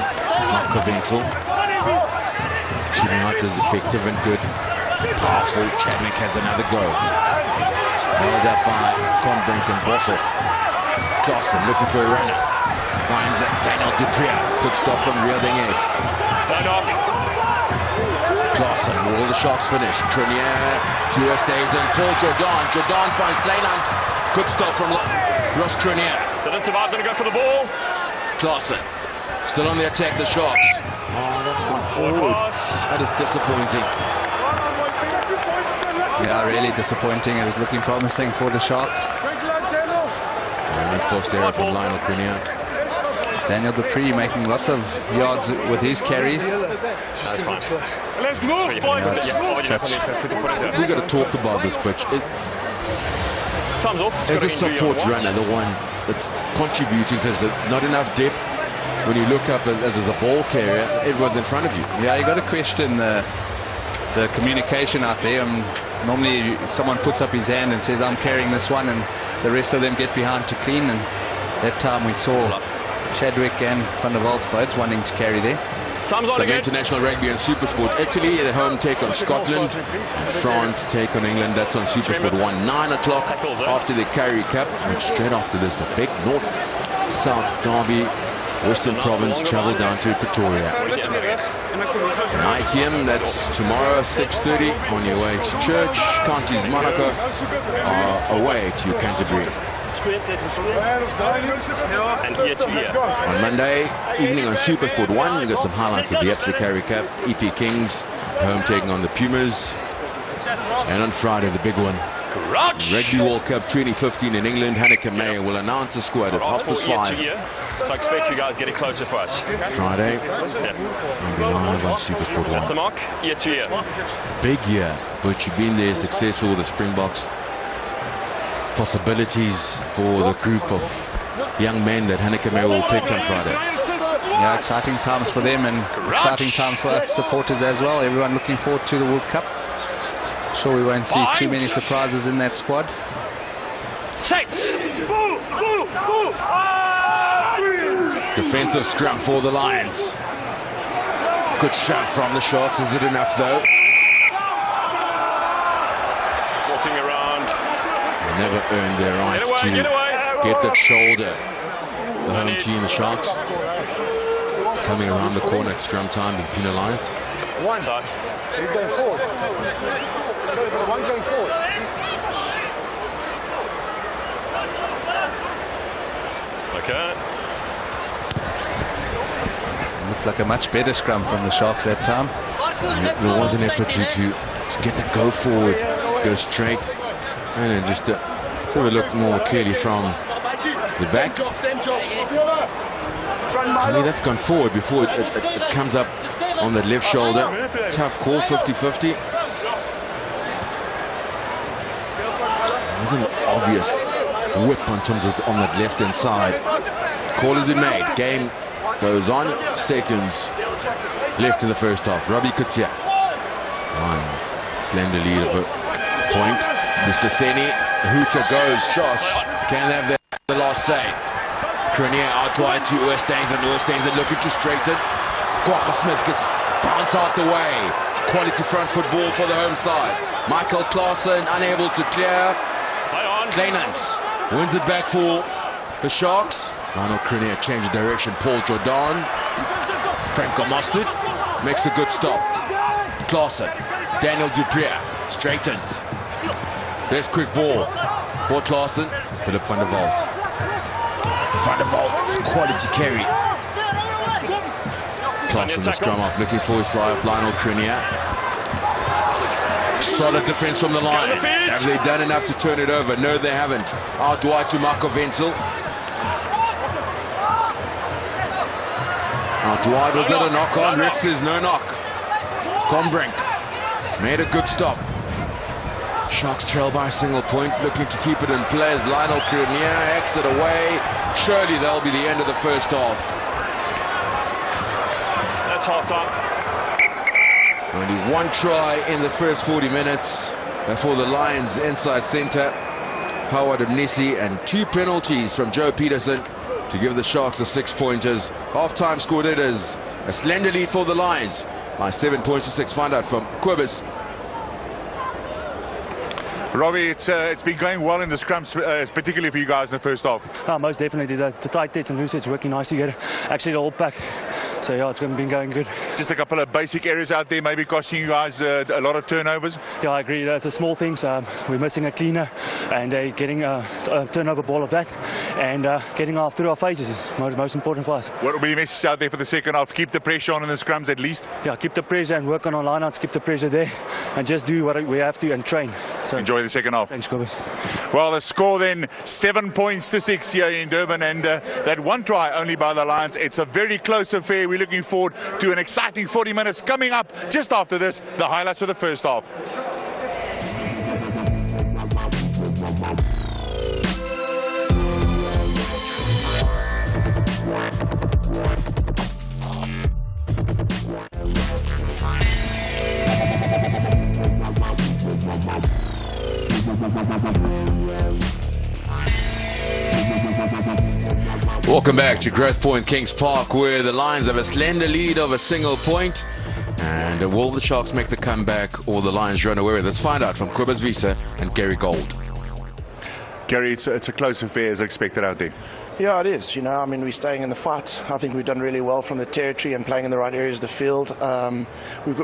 Michael Wenzel. Keeping out as effective and good. Powerful. Chadwick has another go. Held up by Conbrink and Bossoff. Claassen looking for a runner. Finds Daniel Dutour. Good stop from Rio Dinges. Claassen, all the Sharks finish. Crenier to Oosthuizen. Paul Jordan. Jordan finds Kleinhans. Good stop from Ross Crenier. Didn't survive, going to go for the ball. Claassen. Still on the attack, the Sharks. Oh, that's gone forward. That is disappointing. Yeah, really disappointing. It was looking promising for the Sharks. First error from Lionel Crenier. Daniel Dupree making lots of yards with his carries. Let's move, boys. We've got to talk about this pitch. Thumbs off. As a support runner, the one that's contributing to this, not enough depth. When you look up as a ball carrier, everyone's in front of you. Yeah, you got to question the communication out there. Normally, if someone puts up his hand and says, "I'm carrying this one," and the rest of them get behind to clean. And that time we saw Chadwick and Van der Walt both wanting to carry there. So international rugby and Supersport. Italy, the home take on Scotland. France take on England. That's on Supersport 1, 9 o'clock after the Currie Cup. And straight after this, a big north-south derby Western Province travel down to Pretoria. And ITM, that's tomorrow 6:30 on your way to church. Counties Monaco are away to Canterbury. And year to year. On Monday evening on Supersport 1, you got some highlights of the FC Currie Cup. EP Kings home taking on the Pumas. And on Friday, the big one, Rugby World Cup 2015 in England. Hanneke Meyer will announce the squad at 5:30. So I expect you guys getting closer for us. Friday, and be live on Supersport 1. That's the mark, year to year. Big year, but you've been there successful with the Springboks. Possibilities for the group of young men that Hanneke Meyer will pick on Friday. Yeah, exciting times for them and exciting times for us supporters as well. Everyone looking forward to the World Cup. Sure, we won't see too many surprises in that squad. Set! Defensive scrum for the Lions. Good shot from the Sharks. Is it enough though? Walking around. Never earned their right to get that shoulder. The home team, the Sharks, coming around the corner at scrum time, being penalised. One. He's going forward. One going forward. Okay. Looked like a much better scrum from the Sharks that time. There was an effort to get the go forward, to go straight, and then just so it looked more clearly from the back. To me, that's gone forward before it comes up on the left shoulder. Tough call, 50-50. There's an obvious whip on terms of on that left-hand side. Call has been made. Game goes on. Seconds left in the first half. Robbie Kutsia. Lions, slender lead of a point. Mr. Seni, hooter goes. Shosh can have the last say. Currie out wide to Oosthuizen. Oosthuizen looking to straighten. Kwagga Smith gets bounced out the way. Quality front foot ball for the home side. Michael Klaasen unable to clear. Kleinans wins it back for the Sharks. Lionel Currie change of direction. Paul Jordan. Franco Mustard makes a good stop. Klaasen. Daniel Duprier straightens. There's quick ball for Klaasen. Philip van der Walt. Van der Walt, it's a quality carry. Klaasen the scrum off, looking for his fly off Lionel Currie. Solid defense from the Lions. Have they done enough to turn it over? No, they haven't. Out wide to Marco Wenzel. Out wide, was that a knock on? Ref says no knock. Combrink made a good stop. Sharks trail by a single point, looking to keep it in play as Lionel Currie exit away. Surely that'll be the end of the first half. That's half time. Only one try in the first 40 minutes for the Lions inside centre. Howard Mnisi, and 2 penalties from Joe Peterson to give the Sharks the 6 pointers. Half-time scored it as a slender lead for the Lions by 7 points to 6. Find out from Quibus. Robbie, it's been going well in the scrums, particularly for you guys in the first half. Most definitely. The tight heads and loose heads working nice together. Actually, the whole pack. So, yeah, it's been going good. Just a couple of basic areas out there, maybe costing you guys a lot of turnovers. Yeah, I agree. That's a small things. We're missing a cleaner and getting a turnover ball of that and getting off through our phases is most important for us. What will be the message out there for the second half? Keep the pressure on in the scrums at least. Yeah, keep the pressure and work on our lineouts, keep the pressure there and just do what we have to and train. So enjoy the second half. Thanks, Cobus. Well, the score then 7 points to 6 here in Durban, and that one try only by the Lions. It's a very close affair. We're looking forward to an exciting 40 minutes coming up just after this. The highlights of the first half. Welcome back to Growth Point Kings Park, where the Lions have a slender lead of a single point. And will the Sharks make the comeback or the Lions run away with it? Let's find out from Quibus Visa and Gary Gold. Gary, it's a close affair as expected out there. Yeah, it is. You know, I mean, we're staying in the fight. I think we've done really well from the territory and playing in the right areas of the field.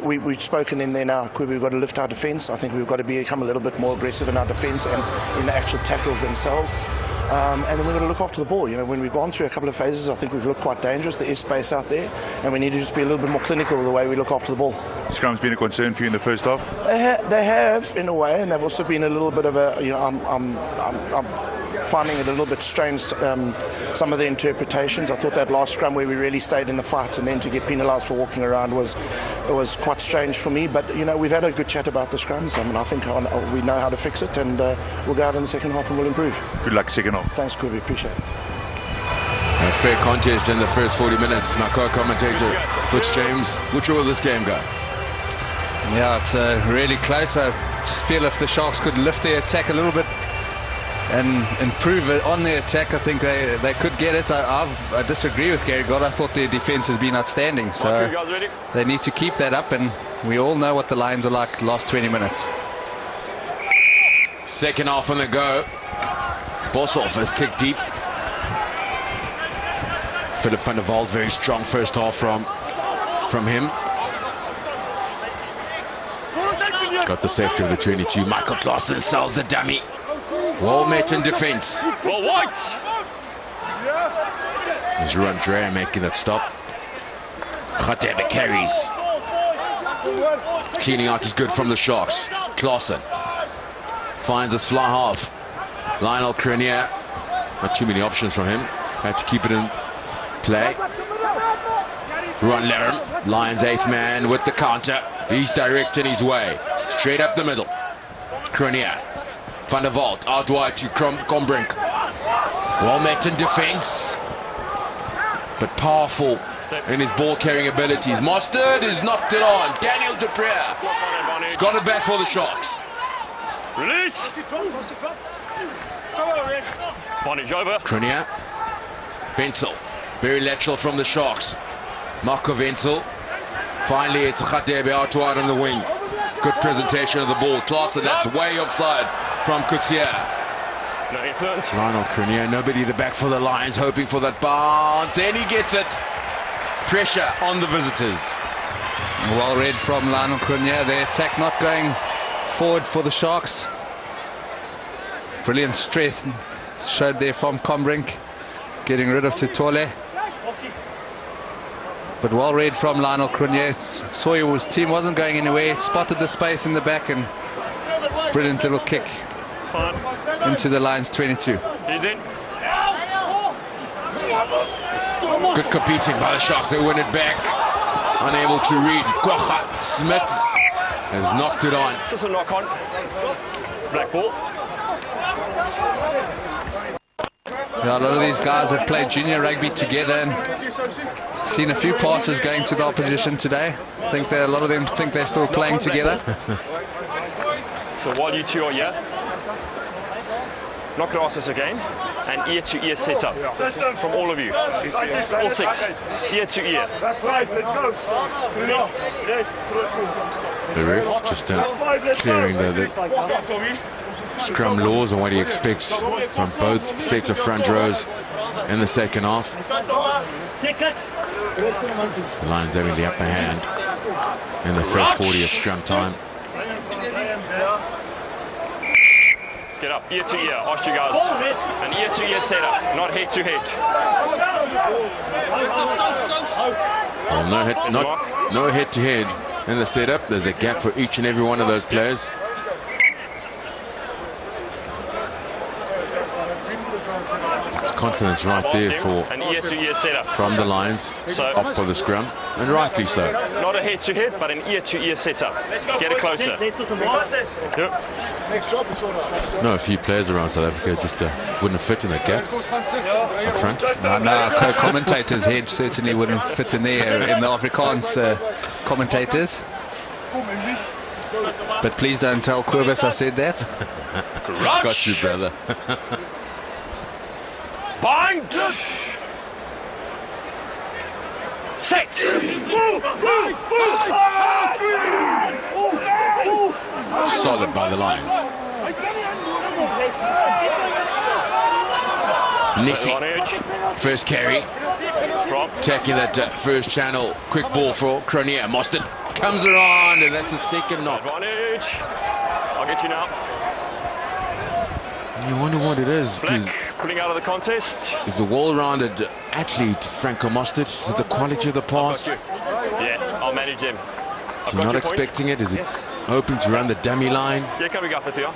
We've spoken in there now. We've got to lift our defence. I think we've got to become a little bit more aggressive in our defence and in the actual tackles themselves. And then we've got to look after the ball. You know, when we've gone through a couple of phases, I think we've looked quite dangerous. There is space out there, and we need to just be a little bit more clinical with the way we look after the ball. Scrum's been a concern for you in the first half? They have, in a way, and they've also been a little bit of a, you know, I'm finding it a little bit strange, some of the interpretations. I thought that last scrum where we really stayed in the fight and then to get penalised for walking around was quite strange for me. But, you know, we've had a good chat about the scrums. I mean, I think we know how to fix it, and we'll go out in the second half and we'll improve. Good luck second half. Thanks, Currie. Appreciate it. A fair contest in the first 40 minutes. My co-commentator, Butch James, which way will this game go? Yeah, it's really close. I just feel if the Sharks could lift their attack a little bit and improve it on their attack, I think they could get it. I disagree with Gary God. I thought their defence has been outstanding. So they need to keep that up, and we all know what the Lions are like the last 20 minutes. Second half on the go. Boshoff has kicked deep. Philip van der Walt, very strong first half from him. Got the safety of the 22. Michael Clausen sells the dummy. Well met in defence. Well, White! There's Ruan Dreyer making that stop. Khatebe carries. Cleaning out is good from the Sharks. Clausen finds his fly half. Lionel Currie, not too many options from him. Had to keep it in play. Ron Laram, Lions' 8th man with the counter. He's directing his way. Straight up the middle. Currie. Van der Walt out wide to Combrink. Well met in defence, but powerful in his ball carrying abilities. Mostert has knocked it on. Daniel Dupree. He's got it back for the Sharks. Release! Bonnage over. Currie. Wenzel. Very lateral from the Sharks. Marco Wenzel. Finally, it's Khatebe out wide on the wing. Good presentation of the ball. Clausen, that's way offside from Coetzee. No influence. Lionel Currie, nobody the back for the Lions, hoping for that bounce, and he gets it. Pressure on the visitors. Well read from Lionel Currie. Their attack not going forward for the Sharks. Brilliant strength showed there from Combrink, getting rid of Sitole. But well read from Lionel Currie. Saw his team wasn't going anywhere, spotted the space in the back, and brilliant little kick into the Lions 22. He's in. Good competing by the Sharks. They win it back. Unable to read. Kwagga Smith has knocked it on. Just a knock on. It's black ball. Yeah, a lot of these guys have played junior rugby together and seen a few passes going to the opposition today. I think a lot of them think they're still playing together. So while you two are here, knock your asses again, and ear-to-ear setup from all of you. All 6, ear-to-ear. That's right, let's go. The ref just clearing the scrum laws and what he expects from both sets of front rows in the second half. The Lions having the upper hand in the first 40 at scrum time. Get up, ear to ear, ask you guys. An ear to ear setup, not head to head. Well, no head to head in the setup. There's a gap for each and every one of those players. It's confidence right there for an ear-to-ear setup from the Lions, so, up for the scrum, and rightly so. Not a head-to-head, but an ear-to-ear setup. Get it closer. Yep. No, a few players around South Africa just wouldn't fit in that gap up front. No, co-commentators' head certainly wouldn't fit in there in the Afrikaans commentators. But please don't tell Quirvis I said that. Got you, brother. Bind! Set! Solid by the Lions. Nissi, first carry, attacking that first channel. Quick ball for Currie. Mostert comes around, and that's a second knock. Advantage. I'll get you now. You wonder what it is, because Pulling out of the contest. he's a well-rounded athlete, Franco Mostert. Is it the quality of the pass? Yeah, I'll manage him. Is he not expecting it? Is he hoping to run the dummy line? Yeah, coming up with you.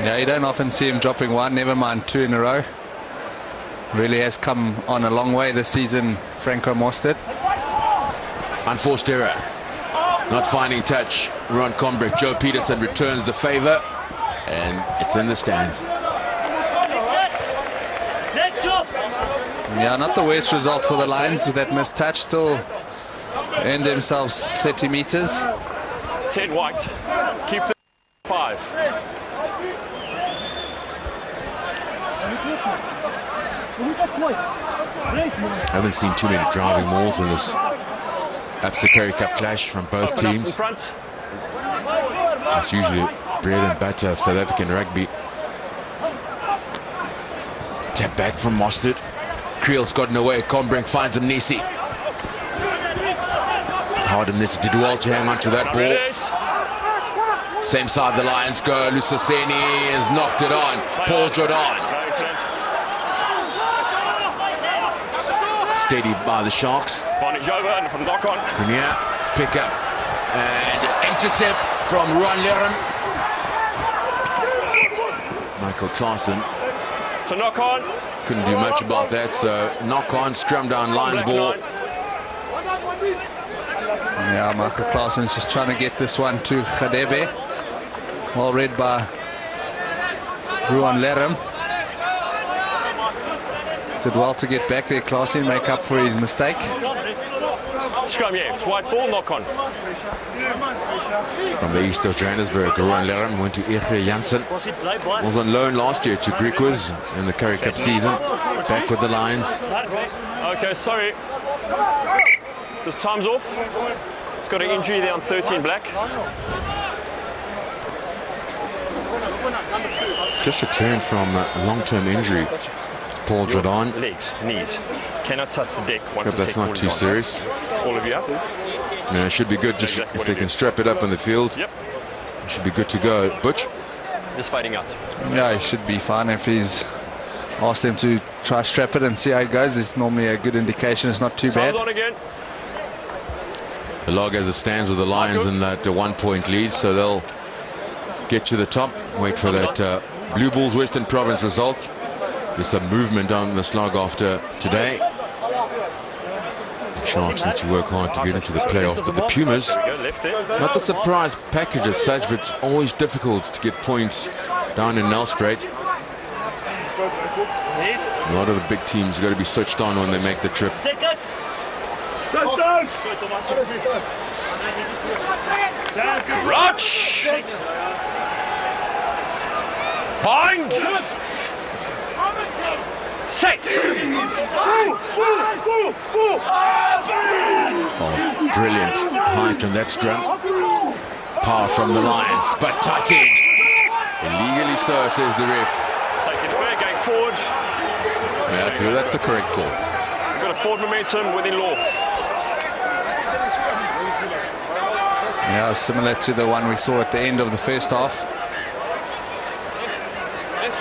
Yeah, you don't often see him dropping one, never mind 2 in a row. Really has come on a long way this season, Franco Mostert. Unforced error. Not finding touch. Ron Combrick. Joe Peterson returns the favor, and it's in the stands. Yeah, not the worst result for the Lions with that missed touch. Still earned themselves 30 meters. 10 white. Keep the 5. Haven't seen too many driving mauls in this Absa Currie Cup clash from both teams. It's usually bread and butter of South African rugby. Tap back from Mostert. Creel's gotten away. Combrink finds him. Nissi. Hard and Nissi did well to hang on to that ball. Same side the Lions go. Lusaseni has knocked it on. Paul Jordan. Steady by the Sharks. Advantage over and from knock on. Currie, pick up and intercept from Ruan Lerum. Michael Claassen So knock on. couldn't do much about that, so knock on, scrum down Lions ball. Yeah, Michael Claassen's just trying to get this one to Khadebe. Well read by Ruan Lerum. Did well to get back there, Claassen, make up for his mistake. Scrum, yeah. It's white ball, knock on. From the east of Johannesburg, Ruan Lerum went to Ege Janssen. Was on loan last year to Griquas in the Currie Cup season. Back with the Lions. Okay, sorry. This time's off. Got an injury there on 13 black. Just returned from a long-term injury. Paul Jordan. Legs, knees. Cannot touch the deck once Hope the that's second not ball too is on. serious. All of you up? No, it should be good just Exactly if what they it can is. strap it up in the field. Yep. It should be good to go. Butch? Just fading out. Yeah, he should be fine if he's asked them to try strap it and see how it goes. It's normally a good indication. It's not too Time's bad. on again. The log as it stands with the Lions in that 1-point lead, so they'll get to the top. Wait for that Blue Bulls Western Province result. There's some movement on the slog after today. Sharks need to work hard to get into the playoff, but the Pumas, There we go, left there. not the surprise package as such, but it's always difficult to get points down in Nelspruit. A lot of the big teams got to be switched on when they make the trip. Rush! Bind! Set! Oh, brilliant height on that scrum. Power from the Lions, but touted. Illegally so, says the ref. Taking it away, going forward. Yeah, that's the correct call. We've got a forward momentum within law. Yeah, similar to the one we saw at the end of the first half.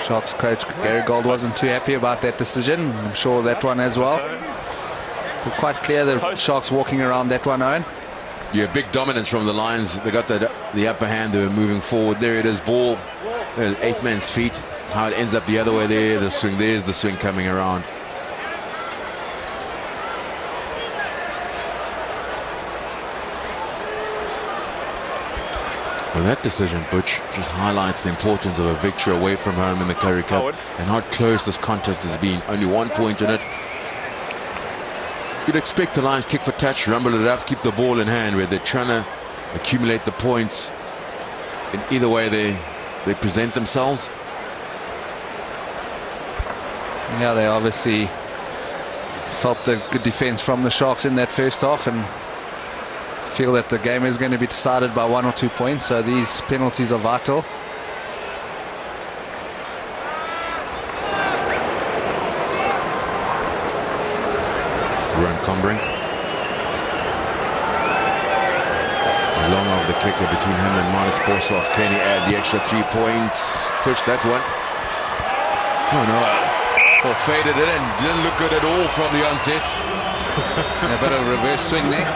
Sharks coach Gary Gold wasn't too happy about that decision. I'm sure that one as well. But quite clear the Sharks walking around that one, Owen. Yeah, big dominance from the Lions. They got the upper hand. They were moving forward. There it is, ball. Eighth man's feet. How it ends up the other way there. The swing. There's the swing coming around. Well, that decision, Butch, just highlights the importance of a victory away from home in the Currie Cup and how close this contest has been. Only 1 point in it. You'd expect the Lions kick for touch, rumble it up, keep the ball in hand, where they're trying to accumulate the points. In either way they present themselves. Yeah, they obviously felt the good defense from the Sharks in that first half and feel that the game is going to be decided by 1 or 2 points, so these penalties are vital. Combrink. Long of the kicker between him and Marnus Boshoff. Can he add the extra 3 points? Push that one. Oh no. Oh, faded it and didn't look good at all from the onset. A bit of reverse swing there.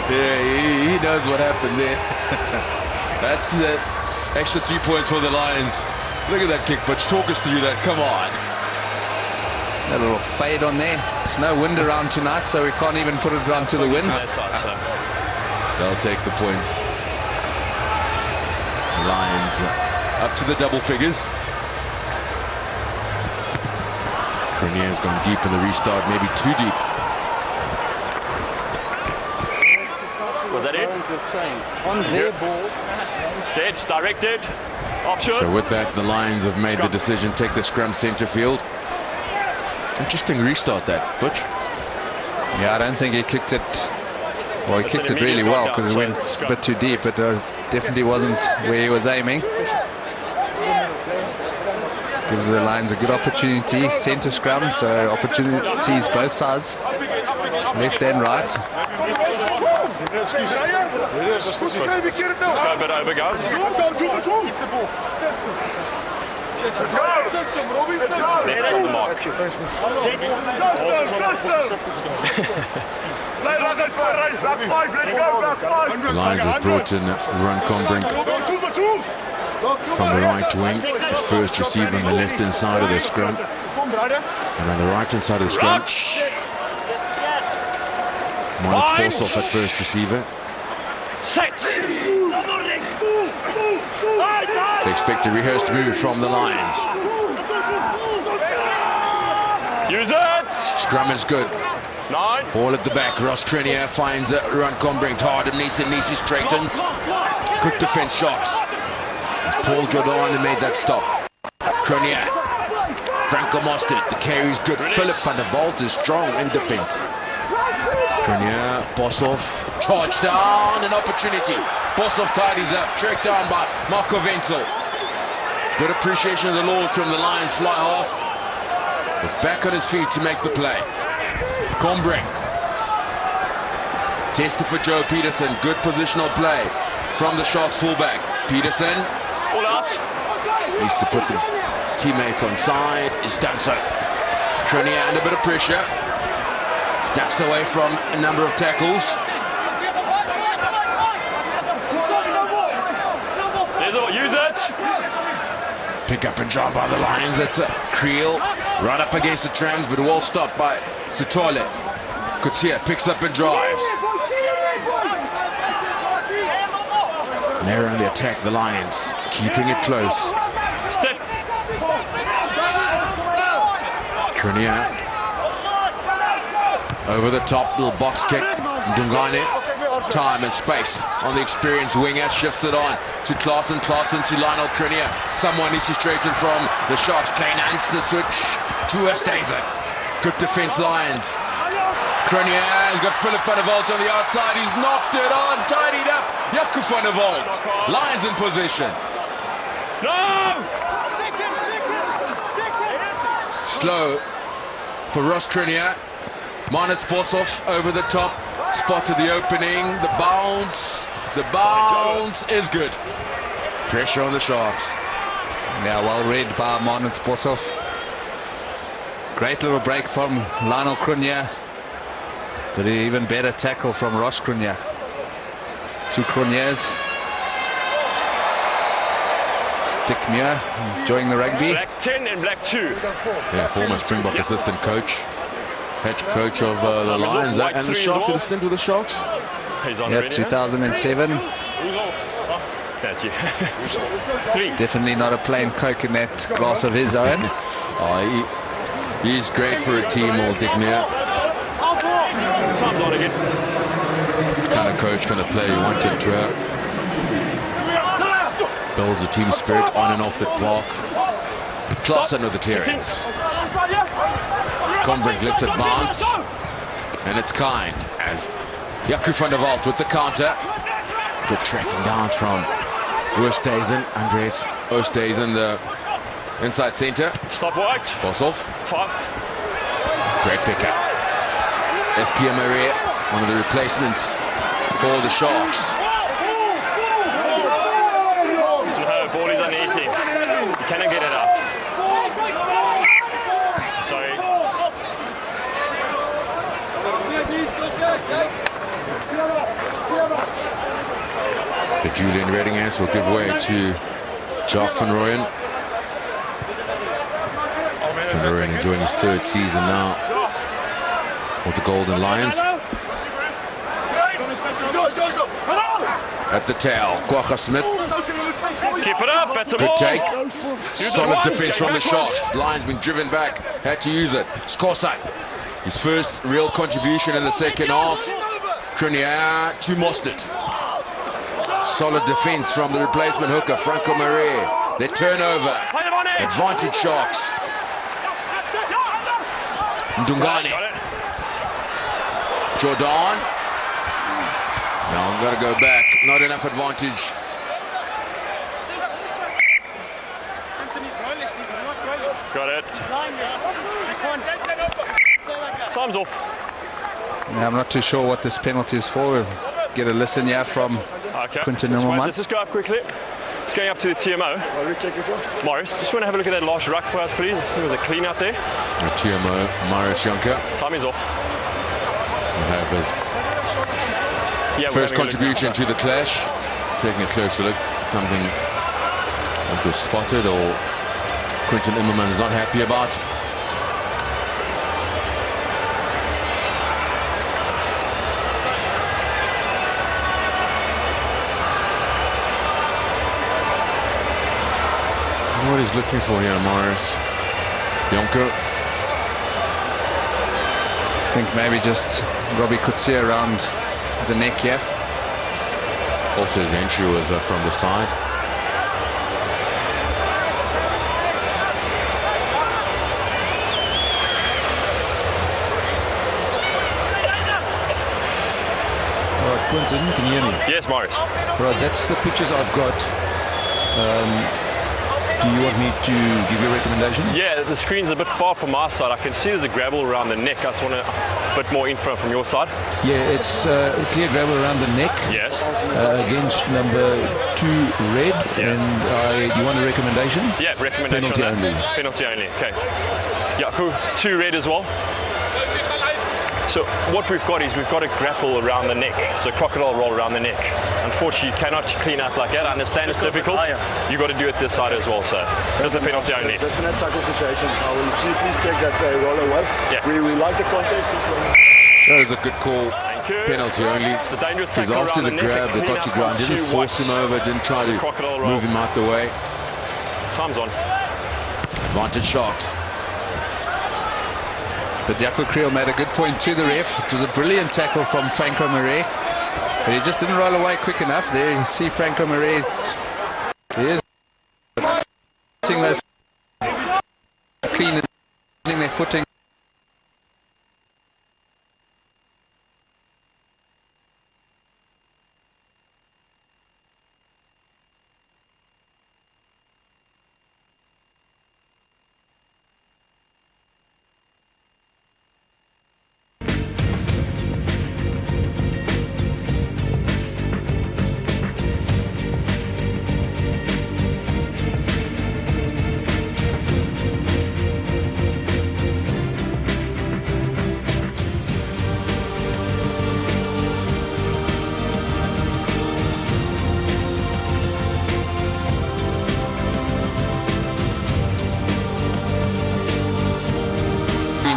Yeah, he knows what happened there. That's it. Extra 3 points for the Lions. Look at that kick, Butch. Talk us through that. Come on. A little fade on there. There's no wind around tonight, so we can't even put it around to the wind. They'll take the points. The Lions up to the double figures. Currie has gone deep in the restart, maybe too deep. Was that it? On their ball. Dead, directed. Option. So with that, the Lions have made the decision, take the scrum centre field. Interesting restart that, Butch. Yeah, I don't think he kicked it. Well, he kicked it really well because it went a bit too deep. It definitely wasn't where he was aiming. Gives the Lions a good opportunity. Centre scrum, so opportunities both sides. Left and right. Let's go a bit over, guys. Left on the mark. The Lions have brought in Ron Combrink from the right wing, the first receiver on the left-hand side of the scrum, and on the right-hand side of the scrum, Marnus Boshoff at first receiver. Set. They expect a rehearsed move from the Lions. Use it. Scrum is good. 9. Ball at the back. Ross Trenier finds Ron Combrink hard and Nisi straightens. Good defense shots. Paul Jordan made that stop. Cronier. Franco Mostert. The carry's good. Philip van der Walt is strong in defense. Cronier. Boshoff. Charge down. An opportunity. Boshoff tidies up. Tracked down by Marco Wenzel. Good appreciation of the Lord from the Lions fly half. Was back on his feet to make the play. Combrink. Tested for Joe Peterson. Good positional play from the Sharks fullback. Peterson. All out. Needs to put his teammates on side. He's done so. Cronier under a bit of pressure. Ducks away from a number of tackles. Use it. Pick up and drop by the Lions. That's a Creel. Right up against the trams, but well stopped by Sitole. Coetzee picks up and drives. Narrowing the attack, the Lions. Keeping it close. Step. Cronier. Over the top, little box kick. Dungane. Time and space on the experienced winger. Shifts it on to Klaasen. Klaasen to Lionel Cronier. Someone needs to straighten from the Sharks. Klein Hans the switch to Oosthuizen. Good defense, Lions. Cronier has got Philip van der Walt on the outside. He's knocked it on. Tidied up. Jaco van der Walt. Lions in position. No! Slow for Ross Cronier. Marnus Boshoff over the top. Spotted the opening. The bounce. The bounce is good. Pressure on the Sharks. Yeah, well read by Marnus Boshoff. Great little break from Lionel Cronier. But an even better tackle from Ross Cronier. 2 Croniers. Stickmuir enjoying the rugby. Black 10 and black 2. Yeah, former Springbok assistant coach. Head coach of the Lions and the Sharks. Did a stint with the Sharks. He's on Yeah, 2007. That's you. 3. Definitely not a plain Coke in that glass of his own. He's great for a team, or Dignier. Time's on again. Kind of coach, kind of player you wanted to builds a team spirit on and off the clock. Klaasen with the clearance. Combrink lets it bounce, and it's kind as Jaco van der Walt with the counter. Good tracking down from Oosthuizen. Andreas Oosthuizen, the inside centre. Stop white. Boshoff. 5. Great pickup. As Pierre Marie, one of the replacements for the Sharks. No, ball is underneath him. He cannot get it out. Sorry. The Julian Reddinghans will give way to Jacques van Rooyen. Van Rooyen enjoying his third season now with the Golden Lions. At the tail, Kwagga Smith. Keep it up, that's a Good ball. take. Use Solid it once, defense go from the backwards. Sharks. Lions been driven back, had to use it. Skorsat, his first real contribution in the second half. Currie to Mostert. Solid defense from the replacement hooker, Franco Marais. Their turnover. Advantage Sharks. Ndungane. Jordan. Now I'm going to go back. Not enough advantage. Got it. Time's off. Yeah, I'm not too sure what this penalty is for. We'll get a listen here from Okay. Quinton Let's Immelman. just go up quickly. It's going up to the TMO. Morris, just want to have a look at that last ruck for us, please. There was a clean out there. The TMO, Marius Jonker. Time is off. We'll have his Yeah, first contribution to the clash. Taking a closer look. Something that was spotted or Quinton Immelman is not happy about. What he's looking for here, Morris. Jonker. I think maybe just Robbie Coetzee around the neck here. Also his entry was from the side. All right, Quinton, can you hear me? Yes, Morris. Right, that's the pictures I've got. Do you want me to give you a recommendation? Yeah, the screen's a bit far from my side. I can see there's a gravel around the neck. I just want a bit more info from your side. Yeah, it's a clear gravel around the neck Yes. against number 2 red. Yes. And you want a recommendation? Yeah, recommendation. Penalty on that. only. Penalty only. Okay. Yeah, cool. 2 red as well. So what we've got is we've got a grapple around the neck. So crocodile roll around the neck. Unfortunately, you cannot clean up like that. I understand it's difficult. You've got to do it this side as well, so there's a penalty only. Just in that tackle situation, please check that they roll away. Yeah. We like the contest. That was a good call. Thank you. Penalty only. It's a dangerous Because tackle after around the neck, grab, they clean got to up ground. from Didn't too force much. him over. Didn't try to Crocodile roll. move him out the way. Time's on. Advantage Sharks. But Jaco Kriel made a good point to the ref. It was a brilliant tackle from Franco Marais. But he just didn't roll away quick enough. There you see Franco Marais. He is hitting those clean and using their footing.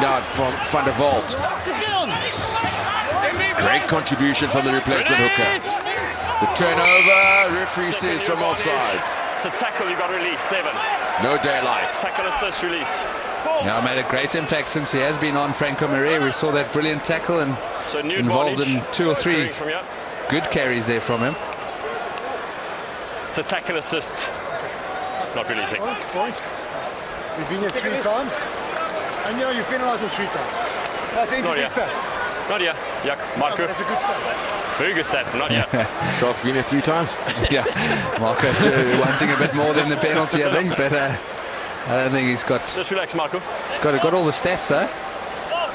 Out from Van der Vault. Great contribution from the replacement hooker. The turnover, referee says from offside. It's a tackle, you got release, 7. No daylight. Tackle assist release. Yeah, made a great impact since he has been on Franco Marais. We saw that brilliant tackle and So new involved in advantage. 2 or 3 From here. good carries there from him. It's a tackle assist. Not releasing. Points. We've been here 3 times. And you penalised them 3 times. That's an interesting stat. Not yet. Yeah, Marco. That's a good stat. Very good stat. Not yet. Sharks been here 3 times. Yeah, Marco wanting a bit more than the penalty, I think, but I don't think he's got Just relax, Marco. got all the stats though.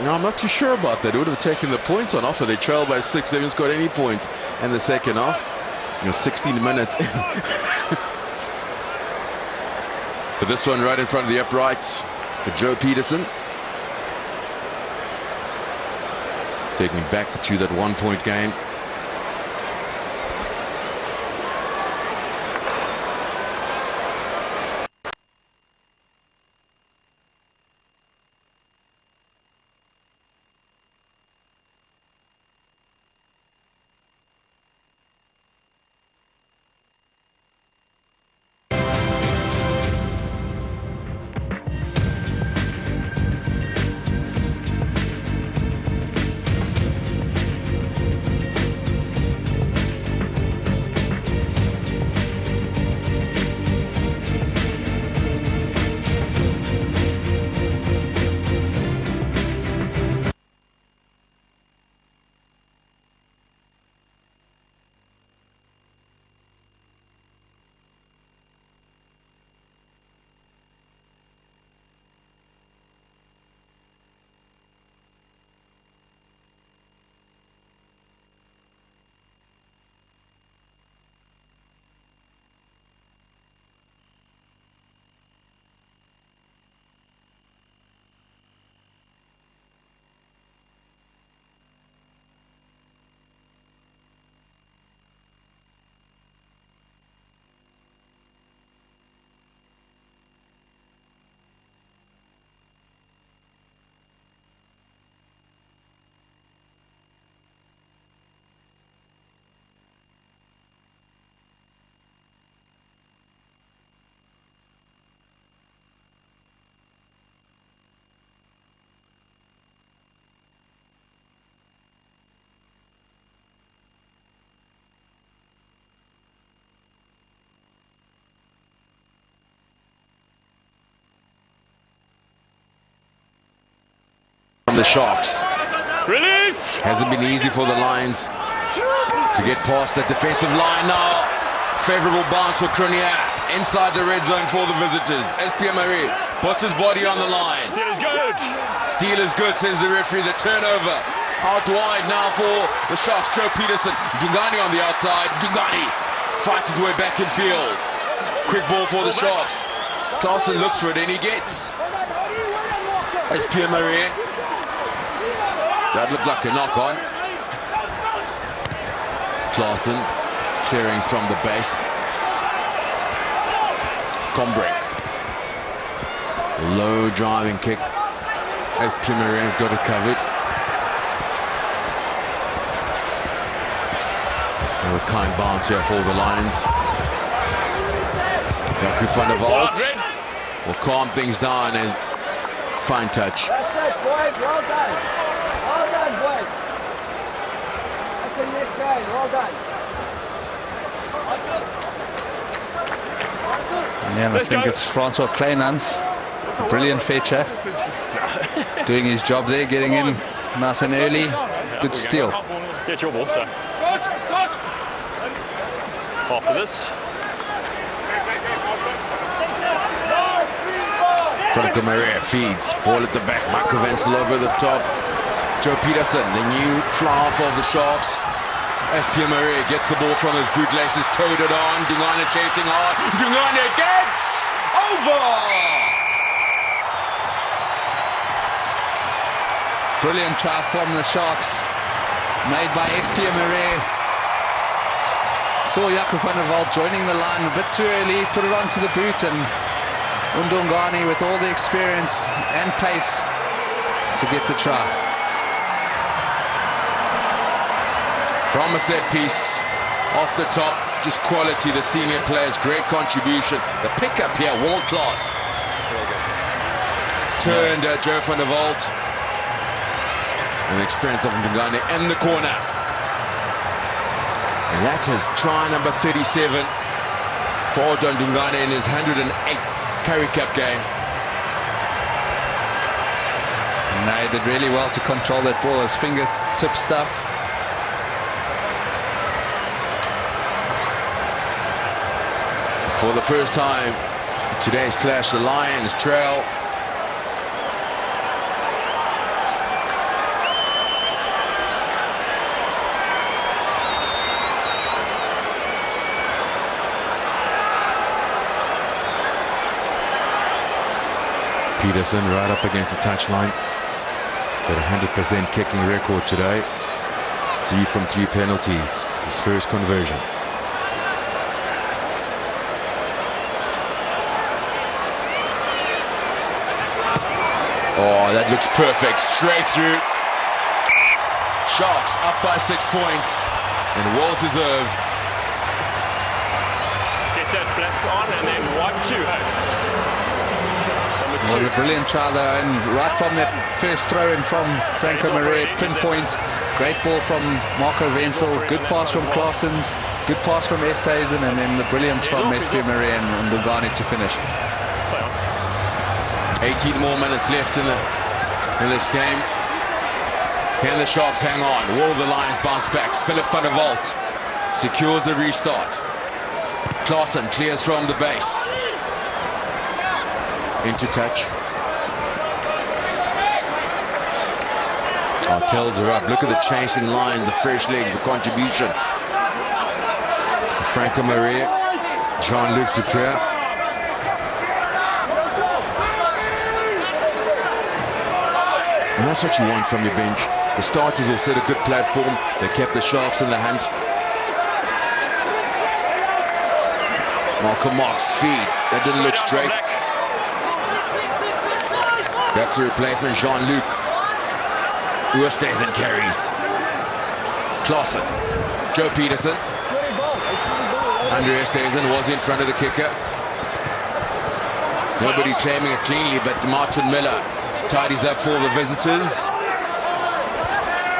No, I'm not too sure about that. They would have taken the points on offer. They trailed by 6. They haven't scored any points in the second half. 16 minutes. So this one right in front of the uprights for Joe Peterson. Taking me back to that 1-point game. From the Sharks. Release! Hasn't been easy for the Lions to get past that defensive line now. Favorable bounce for Currie inside the red zone for the visitors. Marie puts his body on the line. Steal is good. Steal is good, says the referee. The turnover out wide now for the Sharks. Joe Peterson. Dungani on the outside. Dungani fights his way back in field. Quick ball for the Sharks. Clausen looks for it and he gets. Marie. That looked like a knock-on. Clausen clearing from the base. Combrink. Low driving kick as Pimaren's got it covered. And a kind bounce here for the Lions. Jaco van der Walt will calm things down as fine touch. That's it, boys. Well done. Well done, boys. That's the next game. Well done. Yeah, and I think it's Francois Kleinans, a brilliant fetcher, doing his job there, getting in nice and early. Good steal. Get your ball, sir. After this. Franco Maria feeds. Ball at the back. Marco Wenzel over the top. Joe Peterson, the new fly off of the Sharks. As Maria gets the ball from his bootlaces, towed it on. Dungane chasing hard. Dungane gets over! Brilliant try from the Sharks, made by Maria. Saw Jaco van der Walt joining the line a bit too early, put it onto the boot, and Undongani with all the experience and pace to get the try. From a set piece, off the top, just quality, the senior players, great contribution. The pickup here, world class. Turned Joe van der Walt. And the experience of Dungane in the corner. And that is try number 37 for Don Dungane in his 108th Currie Cup game. No, he did really well to control that ball, his fingertip stuff. For the first time, today's clash, the Lions trail Peterson right up against the touchline. Got a 100% kicking record today. 3 from 3 penalties. His first conversion. Oh, that looks perfect. Straight through. Sharks up by 6 points. And well deserved. Get that black on and then 1-2. It was a brilliant try though, and right from that first throw in from Franco Marais, pinpoint, great ball from Marco Wenzel, good pass from Claessens, good pass from Esthuizen, and then the brilliance from SP Marais and Lugani to finish. 18 more minutes left in this game. Can the Sharks hang on? Will the Lions bounce back? Philip van der Walt secures the restart. Claessen clears from the base. Into touch. Tells are up. Look at the chasing lines, the fresh legs, the contribution. Franco Marais, Jean-Luc Dupré. And that's what you want from your bench. The starters will set a good platform. They kept the Sharks in the hunt. Malcolm Marks' feed. That didn't look straight. That's the replacement, Jean-Luc. Oosthuizen carries. Claessen. Joe Peterson. Andre Oosthuizen was in front of the kicker. Nobody claiming it cleanly, but Martin Miller tidies up for the visitors.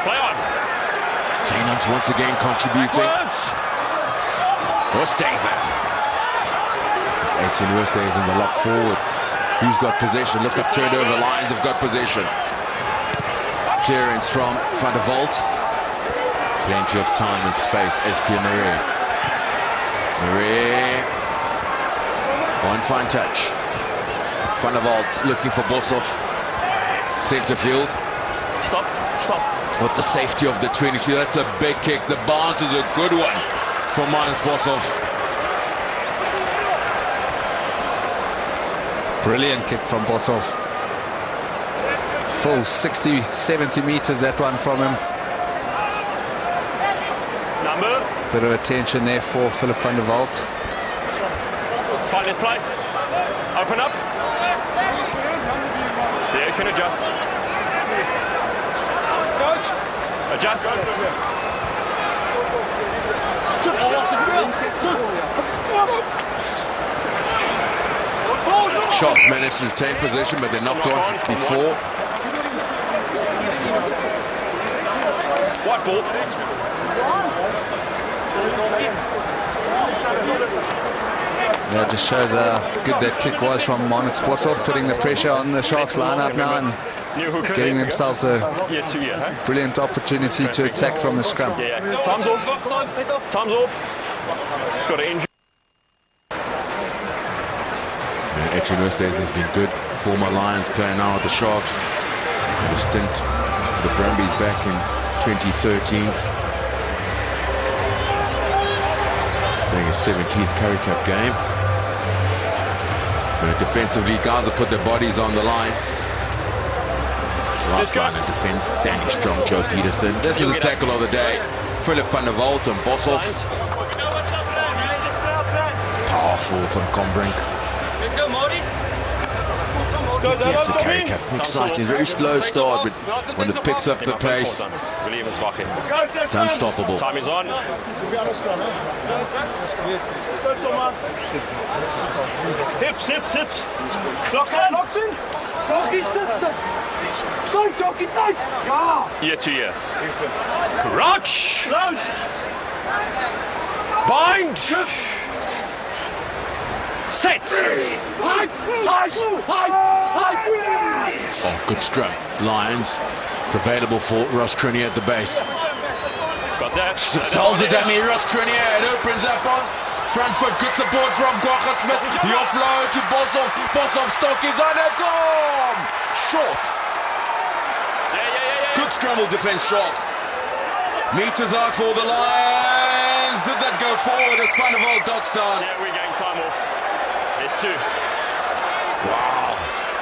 Play on. Kleinans once again contributing. Oosthuizen. It's 18 Oosthuizen, the lock forward. Who's got possession? Looks like turned over. Lions have got possession. Clearance from Van der Walt. Plenty of time and space. SP Marais. Marais. One fine touch. Van der Walt looking for Boshoff. Center field. Stop. With the safety of the 22. That's a big kick. The bounce is a good one from Marnus Boshoff. Brilliant kick from Boshoff. Full 60, 70 meters, that one from him. Number. Bit of attention there for Philip van der Walt. Fine, let's play. Open up. There, you can adjust. Adjust. Sharks managed to retain position, but they're knocked on before. White ball. Yeah, it just shows how good that kick was from Marnus Boshoff, putting the pressure on the Sharks lineup now and getting themselves a brilliant opportunity to attack from the scrum. Yeah. Time's off. Time's off. He's got an injury. Etienne Oosthuizen has been good. Former Lions player now with the Sharks. Had a stint with the Brumbies back in 2013. Playing his 17th Currie Cup game. But defensively, guys have put their bodies on the line. Last line of defense, standing strong, Joe Peterson. This is the tackle of the day. Philip van der Walt and Boshoff. Powerful from Combrink. Let's go, Marty. It's the Currie Cup. It's exciting. Very slow start, but when it picks up the pace, it's unstoppable. Time is on. Hips. Locks in. Jockey sister. Sorry, jockey tight. Yeah. Year to year. Crouch. Bind. Set. Oh, good scrum. Lions. It's available for Ross Currie at the base. Got that. Sells the dummy. Ross Currie. It opens up on front foot. Good support from Kwagga Smith. The offload to Boshoff. Boshoff stock is on a goal. Short. Good scramble defense, Sharks. Meters out for the Lions. Did that go forward as Van der Walt dots down? Yeah, we're getting time off. There's two. Wow.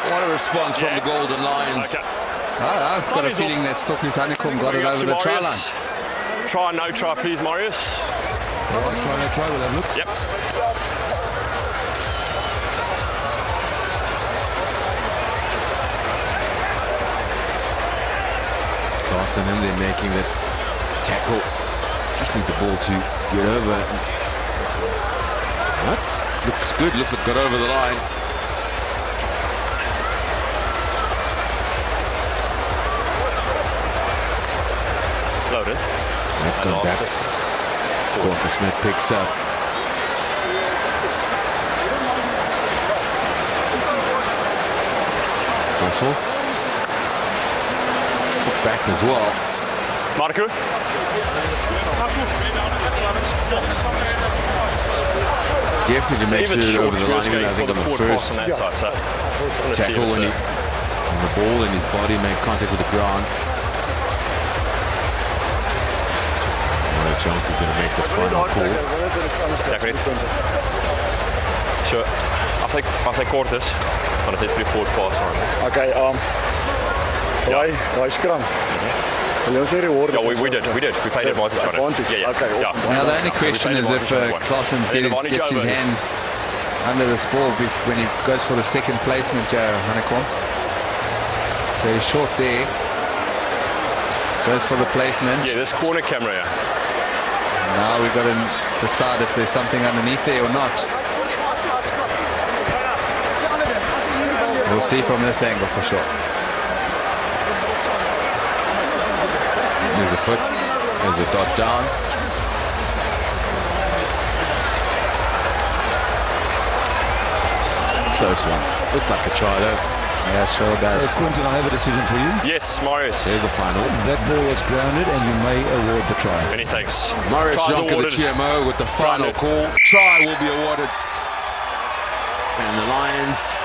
What a response from the Golden Lions. Okay. I've got a feeling that Stokkies Hanekom got it over the try line. Try, no try, please, Marius. Try, no try, we'll have a look. Yep. Carson in there making that tackle. Just need the ball to get over. What? Looks good. Looks like got over the line. Loaded. That's gone back. Walker Smith picks up. Goes off. Back as well. Marco. Definitely makes it over the line. I think on the first tackle when he on the ball and his body made contact with the ground. Maurice Jonk is going to make the final call. Sure. I'll say quarters. Want to say 3/4 pass on. Okay, daai scrum. Hulle sê reward. Yeah, we did. We paid advantage on it. Yeah. Okay. Yeah. Now the only question is if Claessens gets his hand under this ball when he goes for the second placement, Joe Hanekom. So he's short there. Goes for the placement. Yeah, this corner camera. Yeah. Now we've got to decide if there's something underneath there or not. We'll see from this angle for sure. There's a foot. There's a dot down. Close one. Looks like a try though. Yeah, sure does. Quinton, I have a decision for you. Yes, Marius. There's the final. That ball was grounded and you may award the try. Many thanks. Maurice Tries Jonk of the awarded. TMO with the final call. Try will be awarded. And the Lions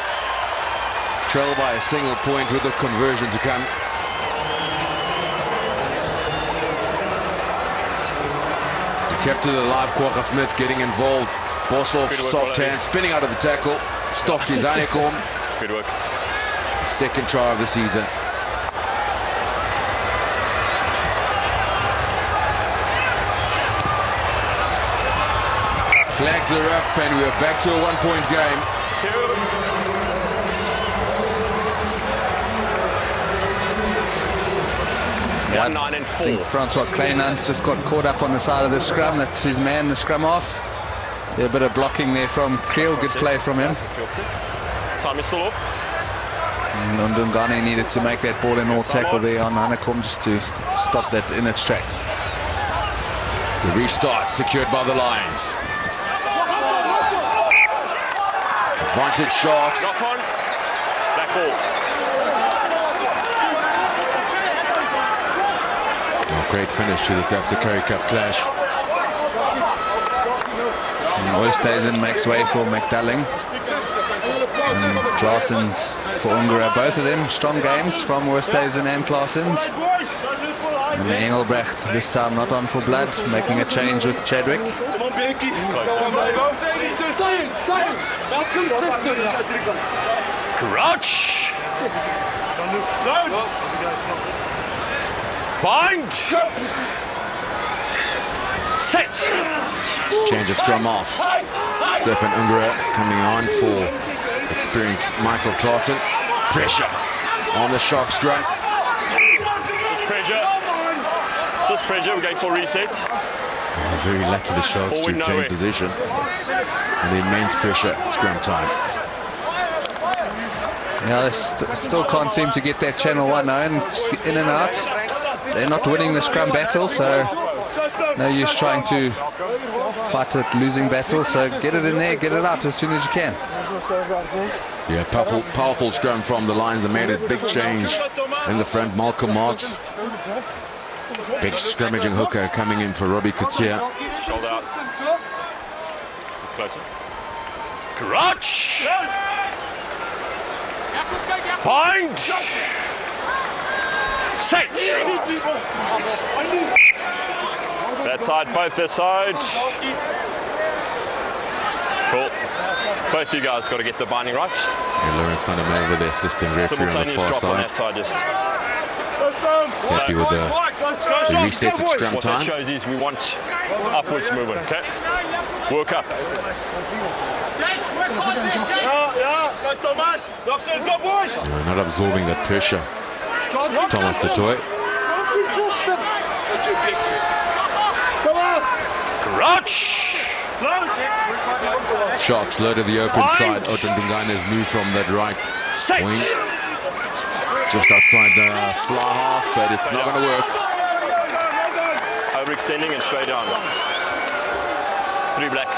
trail by a single point with the conversion to come. Kept it alive. Kwagga Smith getting involved. Boshoff, soft hand, spinning out of the tackle. Stokkies Hanekom. Good work. Second try of the season. Flags are up and we're back to a one-point game. Yeah, 9 and 4. I think Francois Kleinans just got caught up on the side of the scrum. That's his man, the scrum off. Yeah, a bit of blocking there from Creel. Good play from him. Time is still off. Ndungane needed to make that ball and all tackle there on Hanekom just to stop that in its tracks. The restart secured by the Lions. Advantage Sharks. Knock on. Back ball. Oh, great finish to the South Currie Cup clash. Oosthuizen makes way for McDulling. And Claessens for Ungara. Both of them strong games from Oosthuizen and Claessens. And Engelbrecht this time not on for blood, making a change with Chadwick. Crouch. Bind. Set. Change of scrum off. Stefan Ungara coming on for experienced Michael Clausen. Pressure on the Sharks run. Just pressure, we're going for reset. Very lucky the Sharks to retain position. And the immense pressure at scrum time. Yeah, they still can't seem to get that channel one now in and out. They're not winning the scrum battle, so no use trying to fight a losing battle. So get it in there, get it out as soon as you can. Yeah, powerful scrum from the Lions. They made a big change in the front. Malcolm Marks. Big scrimmaging hooker coming in for Robbie Coetzee. Shoulder out. Closer. Crouch. Bind. Set. That side, both this side. Cool. Both you guys got to get the binding right. And Lawrence van der Merwe over there, assistant referee on the Simultaneous far drop on side. that side. Just Happy with the reset at scrum what that time. shows is we want upwards movement. Okay, work up. Not absorbing that pressure. Thomas the toy. Crouch. Sharks low to the open side. Otondungane has moved from that right wing. Just outside the fly half, but it's not going to work. Overextending and straight down. 3 black.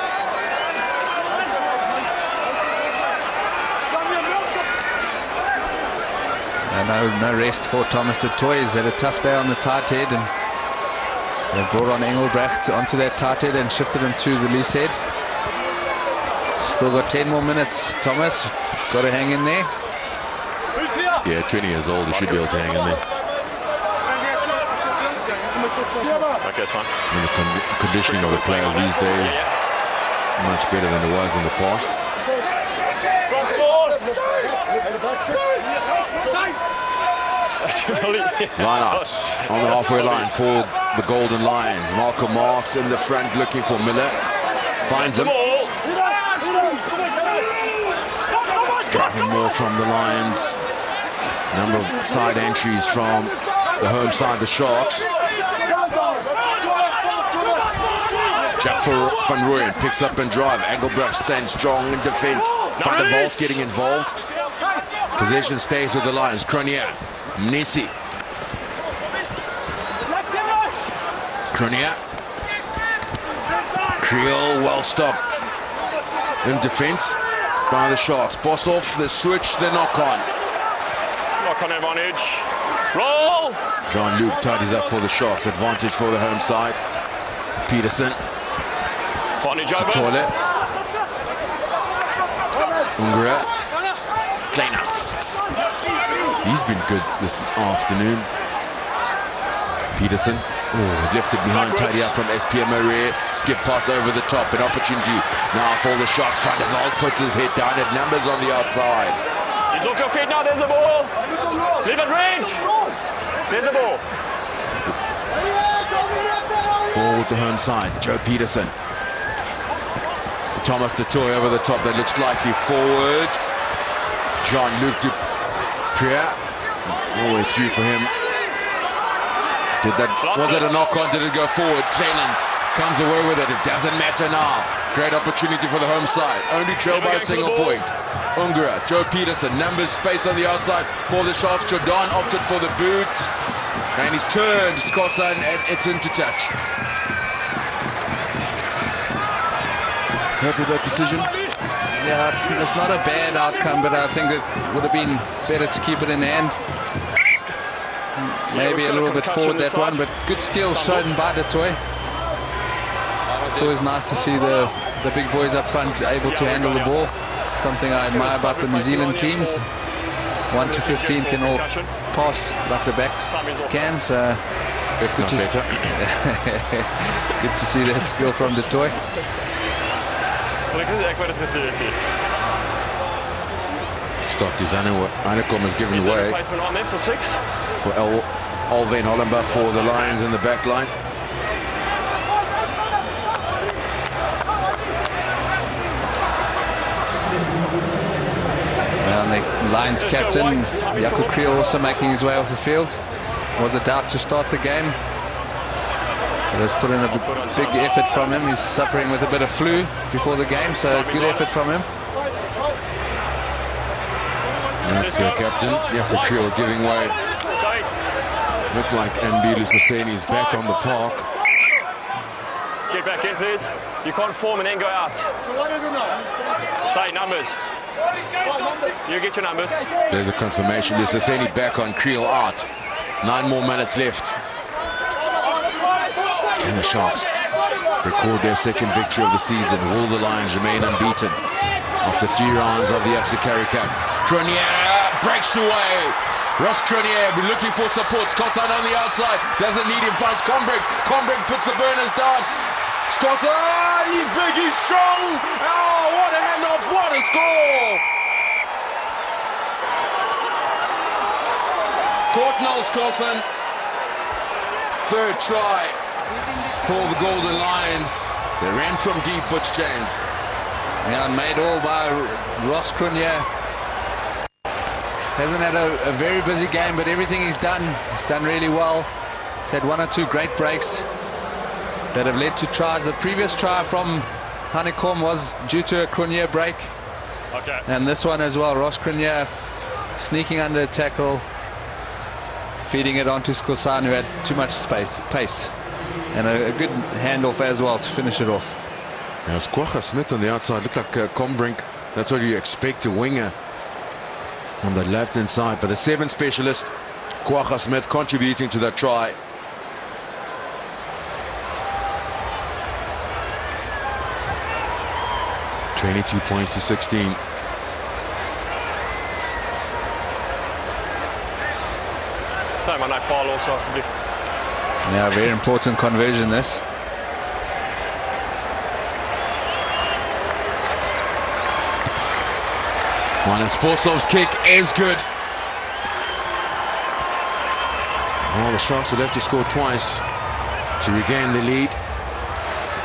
No rest for Thomas de Toy. He's had a tough day on the tight head, and they've brought on Engelbrecht onto that tight head and shifted him to the loose head. Still got 10 more minutes, Thomas. Got to hang in there. Yeah, 20 years old, he should be able to hang in there. Okay, it's fine. I mean, the conditioning of the players these days much better than it was in the past. Line out on the halfway line for the Golden Lions. Malcolm Marks in the front looking for Miller. Finds him. Driving more from the Lions. Number of side entries from the home side, the Sharks. Jack van Rooyen picks up and drive. Engelbrecht stands strong in defense. Van der Walt getting involved. Possession stays with the Lions. Currie, Mnisi. Currie. Creel well stopped in defense by the Sharks. Boss off the switch, the knock on. Knock on advantage. Roll! Jean-Luc tidies up for the Sharks. Advantage for the home side. Peterson. Advantage Satoile. Ungra. Kleinans. He's been good this afternoon. Peterson. Oh, left it behind, tidy up from SPM Marie. Skip pass over the top, an opportunity now for the Sharks. Van der Walt puts his head down at numbers on the outside. He's off your feet now, there's a ball. Leave it range. There's a ball. Ball with the home side, Joe Peterson. Thomas de Toy over the top, that looks likely forward. Jean-Luc Dupierre, all the way through for him. Was it a knock-on? Did it go forward? Clemens comes away with it. It doesn't matter now. Great opportunity for the home side. Only trail by a single point. Ungra, Joe Peterson, numbers space on the outside for the Sharks. Jordan opted for the boot. And he's turned, Scossa, and it's into touch. Happy with that decision? Yeah, it's not a bad outcome, but I think it would have been better to keep it in hand. Maybe a little bit forward that one, but good skills shown by the Toy. It's always nice to see the big boys up front able to handle the ball. Something I admire about the New Zealand teams. 1 to 15 can all pass like the backs can, so if not better. Good to see that skill from the Toy. Stock is Anakom has given way for Alvin Hollenbach for the Lions in the back line. And the Lions captain, Jaco Creel, also making his way off the field. Was a doubt to start the game. But has put in a big effort from him. He's suffering with a bit of flu before the game, so good effort from him. That's the captain, Jaco Creel, giving way. Looked like Mbili Saseni's back on the park. Get back in, please. You can't form and then go out. So what is it now? Stay numbers. You get your numbers. There's a confirmation. There's Saseni back on, Creel out. 9 more minutes left. Can the Sharks record their second victory of the season? Will the Lions remain unbeaten after 3 rounds of the FC Currie Cup? Currie breaks away. Ross Currie be looking for support. Scott's on the outside. Doesn't need him. Finds Combrink. Combrink puts the burners down. Scott's on. He's big. He's strong. Oh, what a handoff. What a to score. Courtnall Skorson, third try for the Golden Lions. They ran from deep, Butch James. Yeah, made all by Ross Currie. Hasn't had a very busy game, but everything he's done really well. He's had one or two great breaks that have led to tries. The previous try from Honeycomb was due to a Currie break. Okay. And this one as well, Ross Currie sneaking under a tackle, feeding it onto Skorsan, who had too much pace. And a good handoff as well to finish it off. Now, Squacha Smith on the outside looked like Combrink. That's what you expect, a winger on the left-hand side. But the 7 specialist, Squacha Smith, contributing to that try. (22 points to 16). Time on that ball also has to be. Yeah, very important conversion this. Well, and Sporsov's kick is good. Well, the Sharks will have to score twice to regain the lead.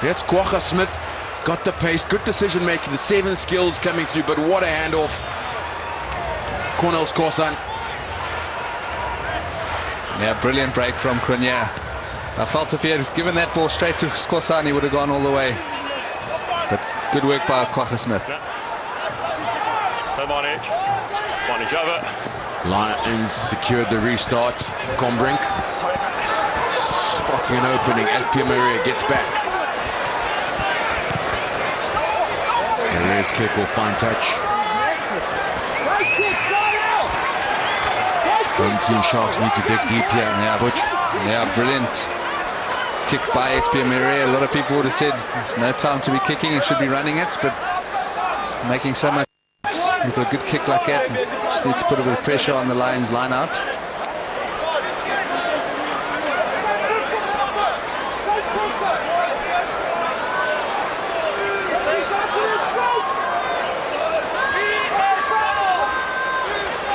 That's Squacha Smith. Got the pace, good decision making, the 7 skills coming through, but what a handoff. Cornell Skorsan. Yeah, brilliant break from Currie. I felt if he had given that ball straight to Skorsan, he would have gone all the way. But good work by Squacha Smith. Yeah. Advantage over. Lions secured the restart. Combrink spotting an opening as Pierre Maria gets back. Maria's kick will find touch. Home team Sharks need to dig deep here. Yeah, Butch. Yeah, brilliant kick by SP Maria. A lot of people would have said there's no time to be kicking, he should be running it, but making so much with a good kick like that, just need to put a bit of pressure on the Lions line out.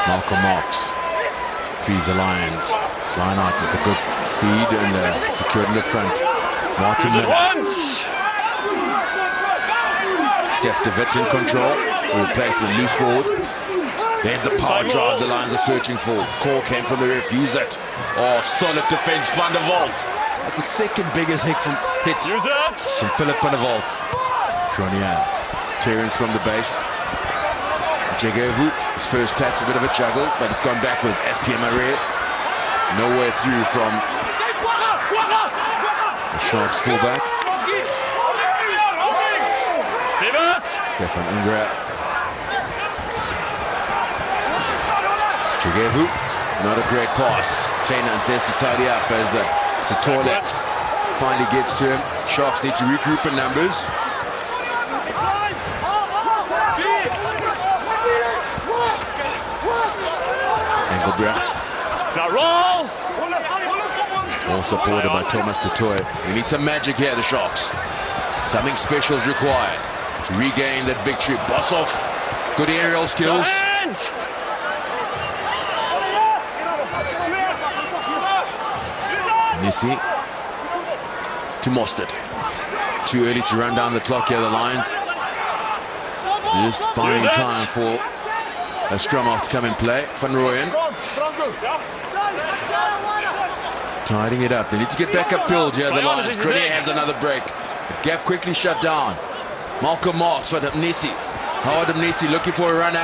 Malcolm Marks feeds the Lions. Line out, it's a good feed and secured in the front. Martin Miller. Steph DeWitt in control. Replacement loose forward. There's the power drive the Lions are searching for. Call came from the ref. Use it. Oh, solid defense. Van der Walt. That's the second biggest hit from Philip van der Walt. Tronian. Clearance from the base. Jegevu. His first touch, a bit of a juggle, but it's gone backwards. SPM Maria. Nowhere through from the Sharks fullback. Stefan Ingra. Jegevu. Not a great pass. Chainan says to tidy up as Satola finally gets to him. Sharks need to regroup in numbers. Engelbrecht. Now roll! All supported by Thomas du Toit. We need some magic here, the Sharks. Something special is required to regain that victory. Boss off. Good aerial skills. Nissi to Mostert. Too early to run down the clock here, the Lions. Just buying time for a scrum off to come in play. Van Rooyen tidying it up. They need to get back upfield here, the Lions. Currie has another break. The gap quickly shut down. Malcolm Marks for Nissi. Howard Nissi looking for a run.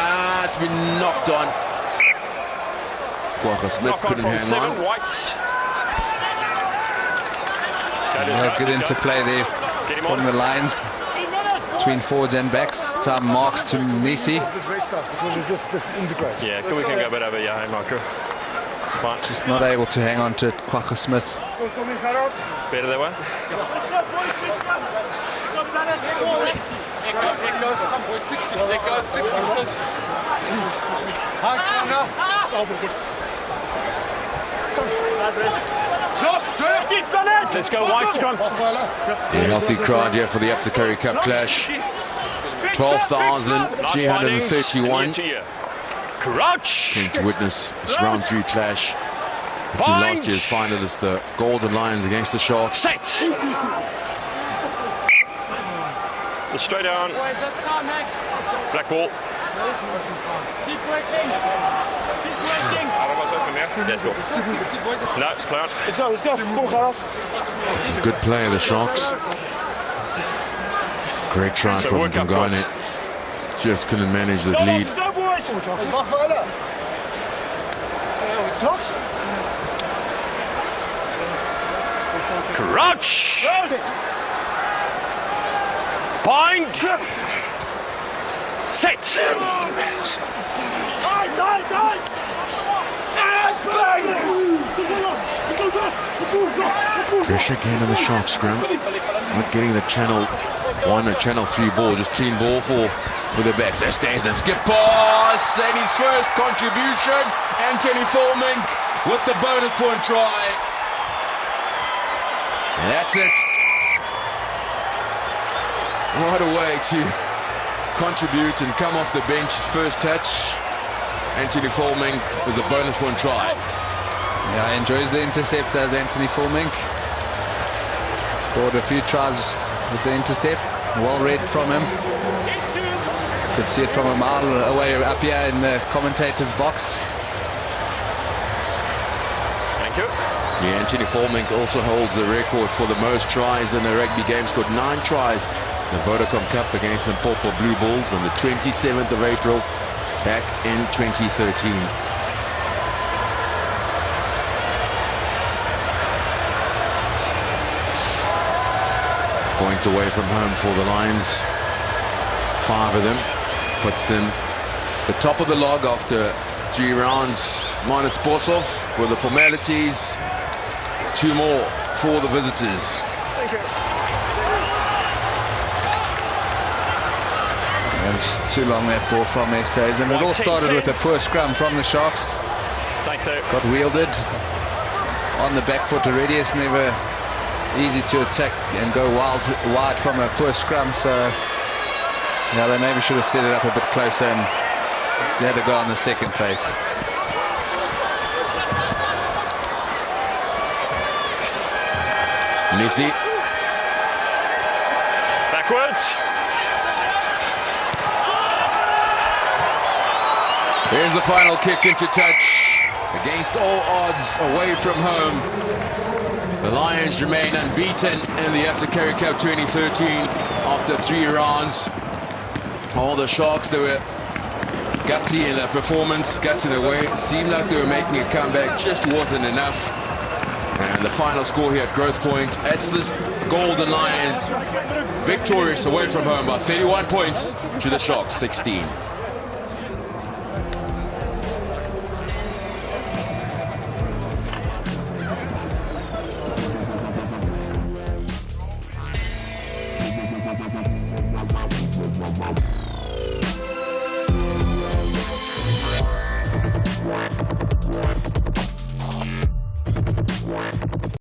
It's been knocked on. Squacha Smith couldn't hang on. Good interplay there from the Lions between forwards and backs. Time Marks to Nissi. Yeah, we can go a bit over, yeah, Marco. Fine. Just not able to hang on to Squacha Smith. Better that way. Let's go, White scrum. A healthy crowd here for the After Currie Cup clash. 12,331. Crouch. Came to witness this round 3 clash between last year's finalists, the Golden Lions against the Sharks. Set. The straight down. Black ball. Keep working. Let's go. No, play on. Let's go. Kom, Gareth. Good play, the Sharks. Great try So from work up for Dungane. Just couldn't manage the lead. Go, boys. Wacht vir hulle. Crouch. Bind. Set. Pressure again on the Sharks scrum. Not getting the channel 1 or channel 3 ball, just clean ball for the backs. There stands and skip pass, and his first contribution. Anthony Fulmink with the bonus point try. And that's it. What a way to contribute and come off the bench. His first touch. Anthony Fulmink with a bonus point try. Yeah, enjoys the intercept as Anthony Fulmink. Scored a few tries with the intercept. Well read from him. Could see it from a mile away up here in the commentator's box. Thank you. Yeah, Anthony Fulmink also holds the record for the most tries in a rugby game. Scored 9 tries in the Vodacom Cup against the Limpopo Blue Bulls on the 27th of April back in 2013. Point away from home for the Lions. 5 of them. Puts them the top of the log after 3 rounds. Minus Borsov with the formalities. 2 more for the visitors. And it's too long that ball from Estes. And it all started with a poor scrum from the Sharks. Thanks, sir. Got wielded on the back foot already. It's never easy to attack and go wide from a poor scrum. So yeah, they maybe should have set it up a bit closer and they had to go on the second phase. Messi. Backwards. Here's the final kick into touch. Against all odds, away from home. The Lions remain unbeaten in the Absa Currie Cup 2013 after 3 rounds. All the Sharks, they were gutsy in their performance, gutsy in their way. It seemed like they were making a comeback, just wasn't enough. And the final score here at Growth Point, it's this Golden Lions victorious away from home by 31 points to the Sharks 16.